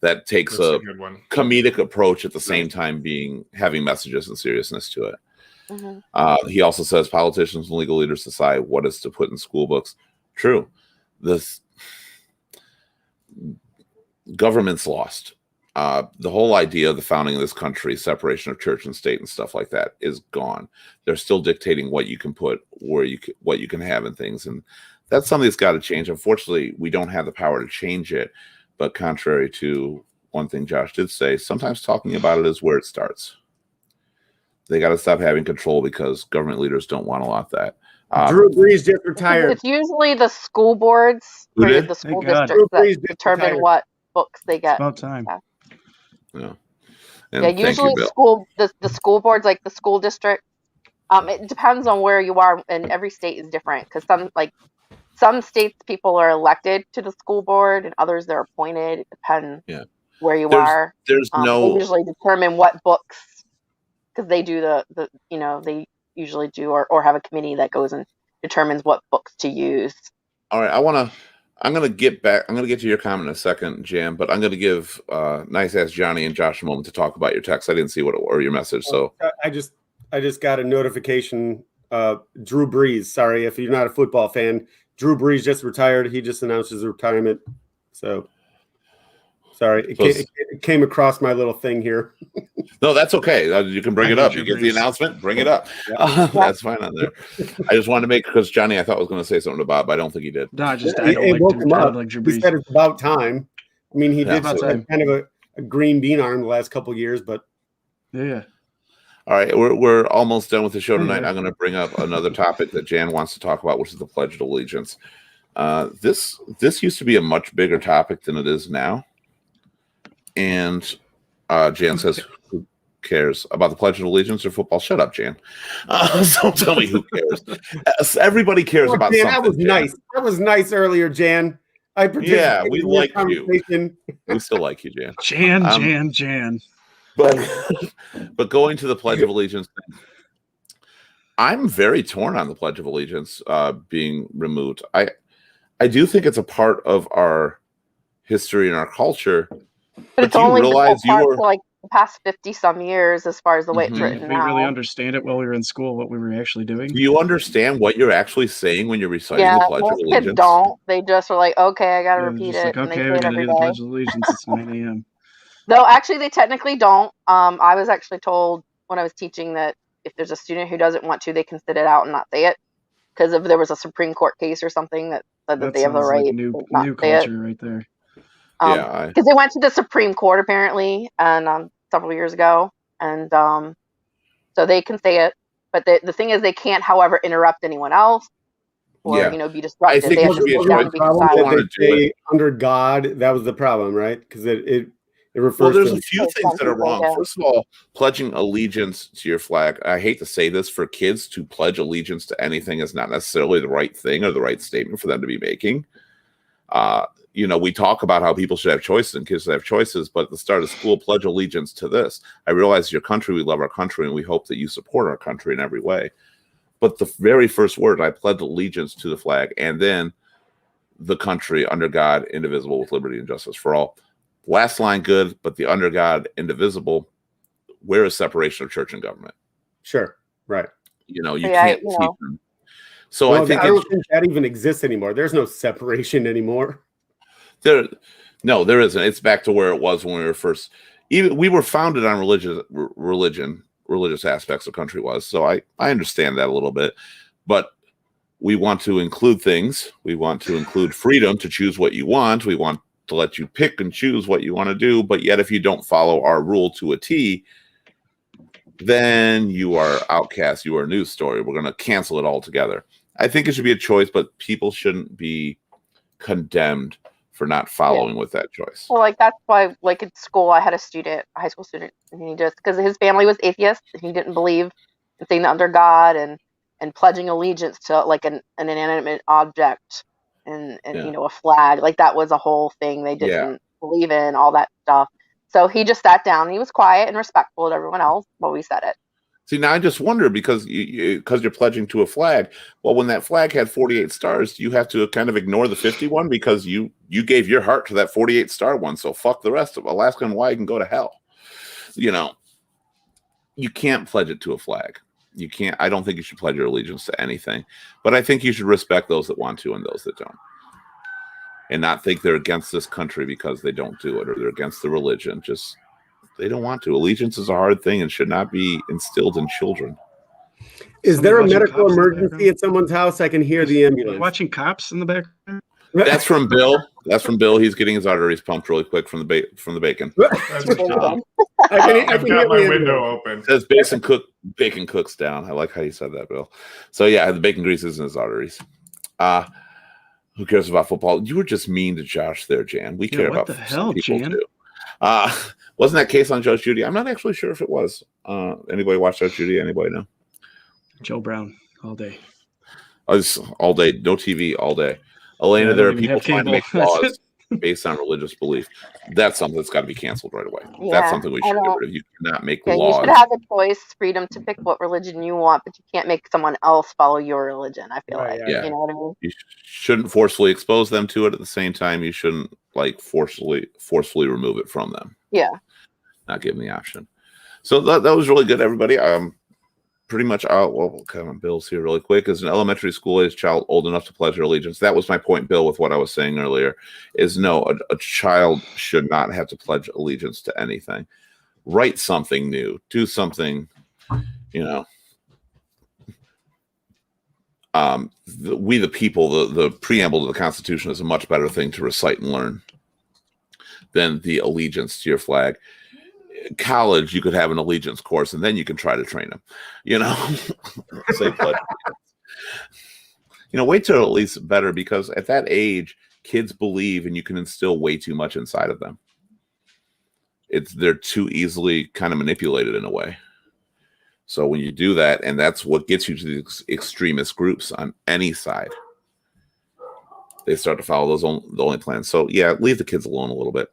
that takes That's a a good one. comedic approach at the same time having messages and seriousness to it. Mhm. He also says politicians and legal leaders decide what is to put in school books. True. This government's lost. The whole idea of the founding of this country, separation of church and state and stuff like that, is gone. They're still dictating what you can put, what you can have in things, and that's something that's got to change. Unfortunately, we don't have the power to change it. But contrary to one thing Josh did say, sometimes talking about it is where it starts. They got to stop having control because government leaders don't want a lot of that. Drew Brees just retired. It's usually the school boards Who or did? the school Thank God. districts Drew Brees that just determine retired. what books they It's get. about time. Yeah. Yeah, Thank you, usually Bill. the school boards, like the school district. It depends on where you are, and every state is different because some states people are elected to the school board, and others they're appointed. It depends where you are. There's They no usually determine what books because they do they usually do or have a committee that goes and determines what books to use. All right, I'm gonna get to your comment in a second, Jam, but I'm gonna give Nice Ass Johnny and Josh a moment to talk about your text. I didn't see or your message, so I just got a notification. Drew Brees. Sorry if you're not a football fan. Drew Brees just retired. He just announced his retirement. So sorry, it came across my little thing here. no, that's okay. You can bring it up. You get the announcement, bring it up. That's fine on there. I just wanted to make because Johnny, I thought was going to say something to Bob, but I don't think he did. No, I don't It woke him up. like Drew He Brees. said it's about time. I mean, he did about time. kind of a green bean arm the last couple of years, but Yeah. All right, we're almost done with the show tonight. Mhm. I'm going to bring up another topic that Jan wants to talk about, which is the Pledge of Allegiance. This used to be a much bigger topic than it is now. And Jan says, "Who cares about the Pledge of Allegiance or football?" Shut up, Jan. So tell me who cares. Everybody cares about Jan, something. that was Jan. nice. That was nice earlier, Jan. I participated we in your like you. conversation. We still like you, Jan. Jan. But going to the Pledge of Allegiance, I'm very torn on the Pledge of Allegiance being removed. I do think it's a part of our history and our culture. But it's do you only realize you part were- for like the past 50 some years as far as the way it's Mhm. written Did we really now. understand it while we were in school, what we were actually doing? Do you understand what you're actually saying when you're reciting Yeah, the Pledge of most kids Allegiance? don't. They just are like, okay, I gotta Yeah, repeat just it, and they okay, say we're it gonna every do the day. Pledge of Allegiance. It's 9 a.m. No, actually, they technically don't. I was actually told when I was teaching that if there's a student who doesn't want to, they can sit it out and not say it. Because if there was a Supreme Court case or something that said that That they have the sounds right like to not new say it. culture right there. Yeah, Because they went to the Supreme Court apparently, and several years ago, and so they can say it. But the thing is, they can't, however, interrupt anyone else or Yeah. be disruptive. think They it have should to be a sit down choice. and be People silent. wanna They do say under God, that was the problem, right? Because it refers well, there's to a few things that are wrong. Yeah. First of all, pledging allegiance to your flag. I hate to say this, for kids to pledge allegiance to anything is not necessarily the right thing or the right statement for them to be making. We talk about how people should have choices and kids should have choices, but at the start of school, pledge allegiance to this. I realize your country, we love our country, and we hope that you support our country in every way. But the very first word, I pledge allegiance to the flag, and then the country under God, indivisible, with liberty and justice for all. Last line good, but the under God, indivisible, where is separation of church and government? sure, right. You Yeah, can't teach them. So Well, I think I don't think that even exists anymore. There's no separation anymore. there isn't. It's back to where it was when we were first. Even we were founded on religious aspects of country was. So I understand that a little bit, but we want to include things. We want to include freedom to choose what you want. We want to let you pick and choose what you want to do. But yet, if you don't follow our rule to a T, then you are outcast. You are a news story. We're going to cancel it altogether. I think it should be a choice, but people shouldn't be condemned for not following with that choice. Well, that's why, at school, I had a high school student, and he just, because his family was atheist, and he didn't believe in saying the under God and pledging allegiance to an inanimate object and a flag. That was a whole thing they didn't believe in, all that stuff. So he just sat down. And he was quiet and respectful to everyone else while we said it. See, now I just wonder because you're pledging to a flag. Well, when that flag had 48 stars, you have to kind of ignore the 51 because you gave your heart to that 48 star one. So fuck the rest of Alaska and Hawaii can go to hell. You know, you can't pledge it to a flag. You can't. I don't think you should pledge your allegiance to anything, but I think you should respect those that want to and those that don't, and not think they're against this country because they don't do it or they're against the religion. Just they don't want to. Allegiance is a hard thing and should not be instilled in children. Is there a Somebody watching medical cops in the emergency background? at someone's house? I can hear the ambulance. Watching cops in the background. That's from Bill. That's from Bill. He's getting his arteries pumped really quick from the bacon. That's, I I've can hear got my the window ambulance. open. It says bacon cooks down. I like how you said that, Bill. So yeah, the bacon grease is in his arteries. Who cares about football? You were just mean to Josh there, Jan. We care what about the some hell, people Jan? too. Wasn't that case on Judge Judy? I'm not actually sure if it was. Anybody watch Judge Judy? Anybody know? Joe Brown all day. All day, no TV, all day. Elena, Yeah, I there are don't even people have trying to make cable. That's laws based on religious belief. That's something that's got to be canceled right away. Yeah, That's something we I should get don't- rid of. You cannot make Yeah, you laws. should have the choice, freedom to pick what religion you want, but you can't make someone else follow your religion. I feel Right, like, yeah. you know what I mean? You shouldn't forcefully expose them to it. At the same time, you shouldn't like forcefully remove it from them. Yeah. Not give them the option. So that was really good, everybody. Pretty much well, come on, Bill's here really quick. Is an elementary school age child old enough to pledge their allegiance? That was my point, Bill, with what I was saying earlier. Is no, a child should not have to pledge allegiance to anything. Write something new. Do something, you know. We the people, the preamble to the Constitution is a much better thing to recite and learn than the allegiance to your flag. College, you could have an allegiance course, and then you can try to train them. You know, say pledge. You know, wait till at least better because at that age, kids believe, and you can instill way too much inside of them. They're too easily kind of manipulated in a way. So when you do that, and that's what gets you to the extremist groups on any side, they start to follow the only plans. So yeah, leave the kids alone a little bit.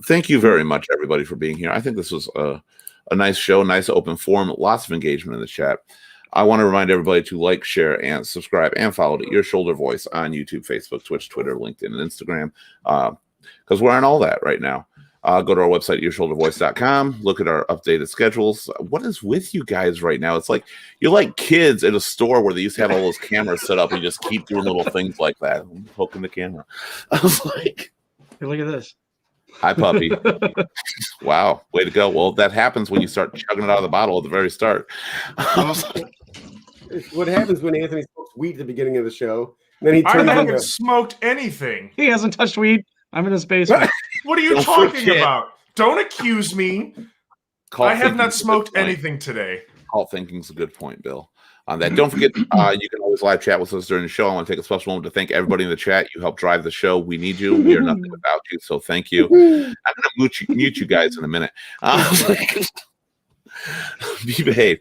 Thank you very much, everybody, for being here. I think this was a nice show, nice open forum, lots of engagement in the chat. I want to remind everybody to like, share, and subscribe, and follow to Your Shoulder Voice on YouTube, Facebook, Twitch, Twitter, LinkedIn, and Instagram, because we're on all that right now. Go to our website, yourshouldervoice.com. Look at our updated schedules. What is with you guys right now? It's like you're like kids at a store where they used to have all those cameras set up and you just keep doing little things like that. I'm poking the camera. I was like, Hey, look at this. hi, puppy. Wow, way to go. Well, that happens when you start chugging it out of the bottle at the very start. It's what happens when Anthony smokes weed at the beginning of the show. Then he I turns haven't into smoked anything. He hasn't touched weed. I'm in his basement. What are you Don't talking forget. about? Don't accuse me. Cult I have not thinking's a good smoked point. anything today. Cult thinking's a good point, Bill. On that, don't forget, you can always live chat with us during the show. I want to take a special moment to thank everybody in the chat. You help drive the show. We need you. We are nothing without you. So thank you. I'm going to mute you guys in a minute. Behave.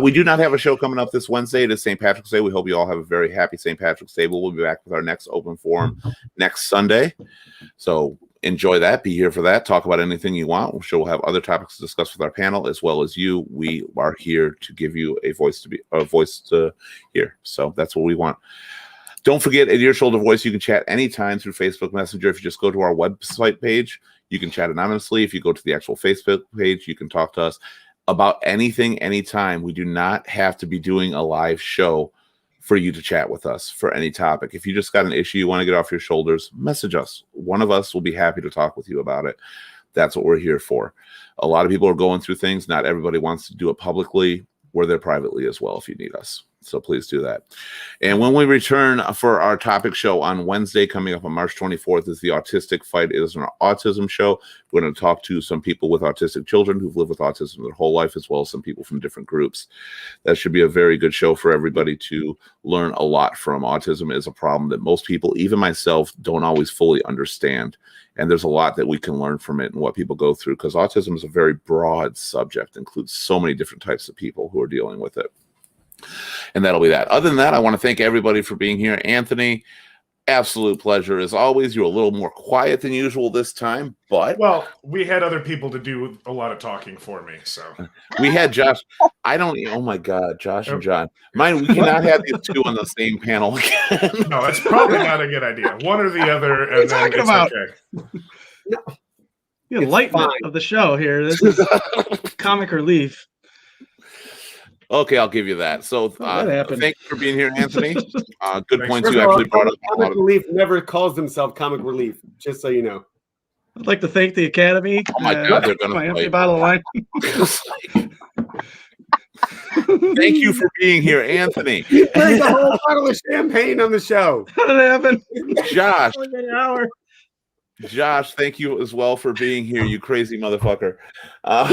We do not have a show coming up this Wednesday. It is St. Patrick's Day. We hope you all have a very happy St. Patrick's Day. We'll be back with our next open forum next Sunday. So enjoy that. Be here for that. Talk about anything you want. We'll sure we'll have other topics to discuss with our panel as well as you. We are here to give you a voice to hear. So that's what we want. Don't forget, at Your Shoulder Voice, you can chat anytime through Facebook Messenger. If you just go to our website page, you can chat anonymously. If you go to the actual Facebook page, you can talk to us about anything, anytime. We do not have to be doing a live show for you to chat with us for any topic. If you just got an issue you want to get off your shoulders, message us. One of us will be happy to talk with you about it. That's what we're here for. A lot of people are going through things. Not everybody wants to do it publicly. We're there privately as well if you need us. So please do that. And when we return for our topic show on Wednesday, coming up on March 24th, is the Autistic Fight. It is an autism show. We're going to talk to some people with autistic children who've lived with autism their whole life, as well as some people from different groups. That should be a very good show for everybody to learn a lot from. Autism is a problem that most people, even myself, don't always fully understand. And there's a lot that we can learn from it and what people go through, because autism is a very broad subject, includes so many different types of people who are dealing with it. And that'll be that. Other than that, I want to thank everybody for being here. Anthony, absolute pleasure as always. You're a little more quiet than usual this time, but Well, we had other people to do a lot of talking for me, so we had Josh. Oh my God, Josh and John. We cannot have these two on the same panel again. no, that's probably not a good idea. One or the other, and then talking it's about? okay. The enlightenment fine. of the show here. This is comic relief. Okay, I'll give you that. So That happened. thank you for being here, Anthony. Good Thanks. points First you of all, actually brought up. Comic Relief never calls himself Comic Relief, just so you know. I'd like to thank the Academy. Oh my God, they're gonna my empty fight. bottle of wine. Thank you for being here, Anthony. He drank a whole bottle of champagne on the show. How did it happen? Josh, Like an hour. Josh, thank you as well for being here, you crazy motherfucker. I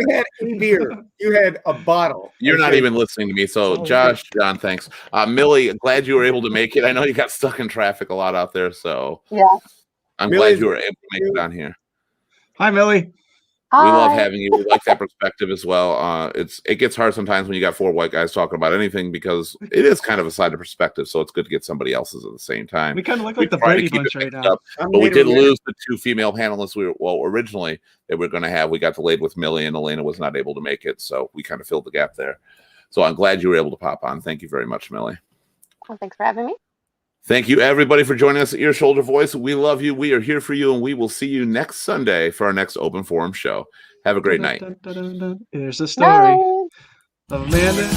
had a beer. You had a bottle. You're not even listening to me. So, Oh, Josh, John, thanks. Millie, glad you were able to make it. I know you got stuck in traffic a lot out there, so Yeah. I'm Millie's- glad you were able to make it on here. Hi, Millie. We love Hi. having you. We like that perspective as well. It gets hard sometimes when you got four white guys talking about anything because it is kind of a side of perspective. So it's good to get somebody else's at the same time. We kind of look We like the try to Brady keep it Bunch right mixed now. up, but we did lose the two female panelists. Originally they were going to have. We got delayed with Millie, and Elena was not able to make it, so we kind of filled the gap there. So I'm glad you were able to pop on. Thank you very much, Millie. Well, thanks for having me. Thank you, everybody, for joining us at Ear Shoulder Voice. We love you. We are here for you, and we will see you next Sunday for our next open forum show. Have a great night. Dun, dun, dun, dun. There's a story Bye. of Amanda.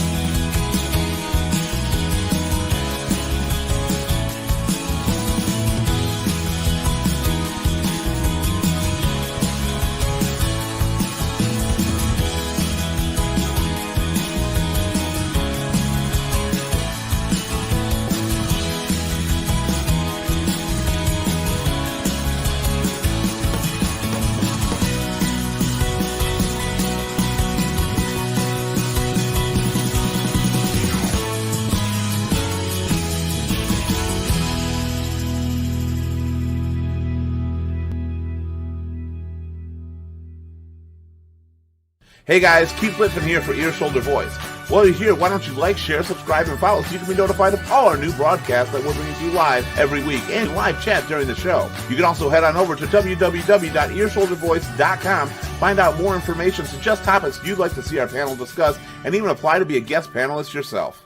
Hey guys, Keith Lippin here for Ear Shoulder Voice. While you're here, why don't you like, share, subscribe, and follow so you can be notified of all our new broadcasts that we're bringing to you live every week and live chat during the show. You can also head on over to www.earshouldervoice.com, find out more information, suggest topics you'd like to see our panel discuss, and even apply to be a guest panelist yourself.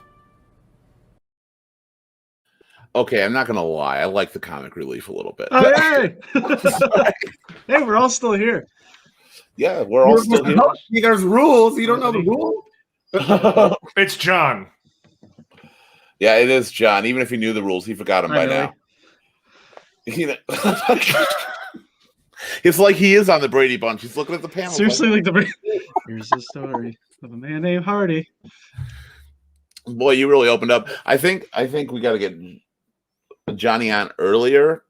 Okay, I'm not going to lie. I like the comic relief a little bit. Oh, hey! Hey, we're all still here. Yeah, we're all still here. There's rules. You don't know the rules? It's John. Yeah, it is John. Even if he knew the rules, he forgot them Hi, by Millie. now. You know, it's like he is on the Brady Bunch. He's looking at the panel. Seriously, like the. Here's the story of a man named Hardy. Boy, you really opened up. I think we got to get Johnny on earlier,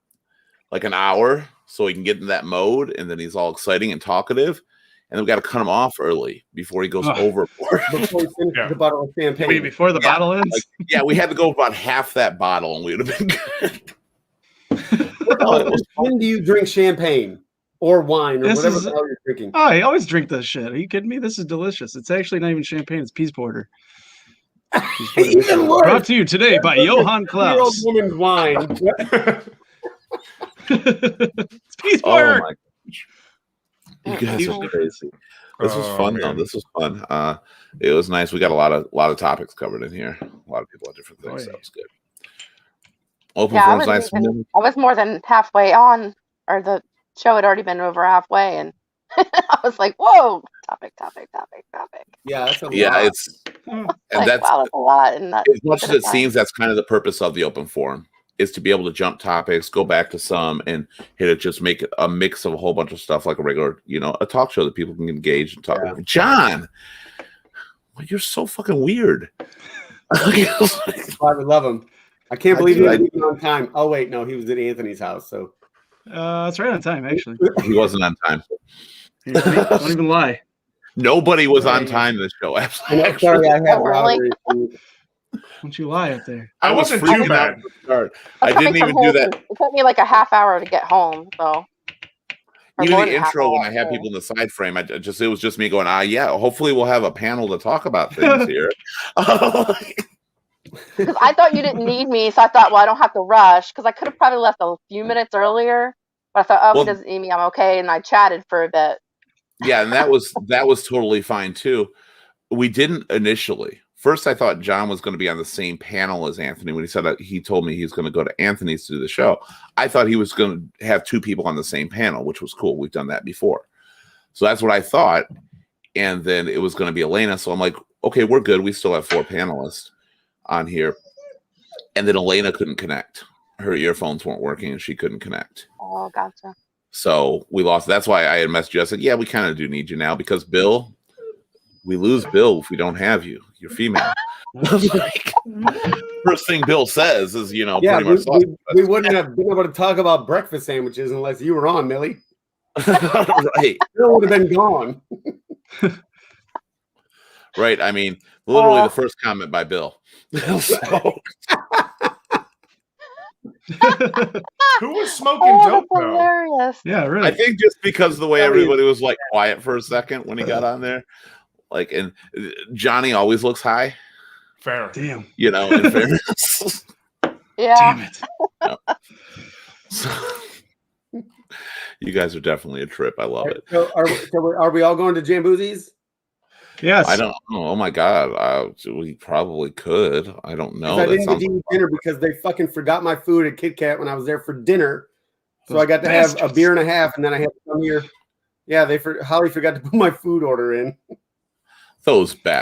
like an hour, so he can get in that mode, and then he's all exciting and talkative. And then we got to cut him off early before he goes Oh. overboard. Before you finish Yeah. the bottle of champagne. Wait, before the Yeah, bottle ends? like, yeah, we had to go about half that bottle, and we would have been good. When do you drink champagne or wine or This whatever is- the hell you're drinking? Oh, I always drink this shit. Are you kidding me? This is delicious. It's actually not even champagne. It's peas porter. Even worse. Brought to you today by Johann 2-year-old Klaus. woman's wine. It's peas Oh porter. my! You guys are crazy. This was Oh, fun man. though. This was fun. It was nice. We got a lot of topics covered in here. A lot of people had different things. Oh, yeah. That was good. Open Yeah, forum's nice. I was more than halfway on, or the show had already been over halfway, and I was like, "Whoa, topic." Yeah, that's a Yeah, lot. it's and Like, that's wow, that's a lot. And that, as much as it time. seems. That's kind of the purpose of the open forum is to be able to jump topics, go back to some, and hit it. Just make it a mix of a whole bunch of stuff, like a regular, a talk show that people can engage and talk. Yeah. John, well, you're so fucking weird. I would love him. I can't I believe he do. was even on time. Oh wait, no, he was at Anthony's house. So It's right on time, actually. He wasn't on time. Here, don't even lie. Nobody was on Yeah. time this show. I'm Absolutely. sorry, I had Oh, really? lottery. Don't you lie up there. I was wasn't freaking too out bad. at the start. I'm I didn't coming from even do home. that. It took me like a half hour to get home, so. Or Even more the than half intro when hour, I had so. people in the side frame, it was just me going, yeah, hopefully we'll have a panel to talk about things here. because I thought you didn't need me, so I thought, well, I don't have to rush because I could have probably left a few minutes earlier. But I thought, oh, Well- he doesn't need me. I'm okay, and I chatted for a bit. Yeah, and that was totally fine too. We didn't initially. First, I thought John was going to be on the same panel as Anthony when he said that he told me he's going to go to Anthony's to do the show. I thought he was going to have 2 people on the same panel, which was cool. We've done that before. So that's what I thought. And then it was going to be Elena. So I'm like, okay, we're good. We still have 4 panelists on here. And then Elena couldn't connect. Her earphones weren't working and she couldn't connect. Oh, gotcha. So we lost. That's why I had messaged you. I said, yeah, we kind of do need you now because Bill, we lose Bill if we don't have you. You're female. Like, first thing Bill says is, you know, Yeah, pretty much. we wouldn't have been able to talk about breakfast sandwiches unless you were on, Millie. Right. Bill would have been gone. Right. I mean, literally Oh. the first comment by Bill. So, Who was smoking Oh, dope that's though? hilarious. Yeah, I really. think just because the way everybody was like quiet for a second when he got on there, like, and Johnny always looks high, Fair. Damn. you know, in fairness. Yeah. Damn it. So, you guys are definitely a trip. I love it. So are we all going to Jamboozies? Yes. I don't know. Oh my God. We probably could. I don't know. 'Cause I That didn't get sounds to eat dinner because they fucking forgot my food at Kit Kat when I was there for dinner. So Those I got to have a bastards. beer and a half, and then I had to come here. Yeah, Holly forgot to put my food order in. those bad.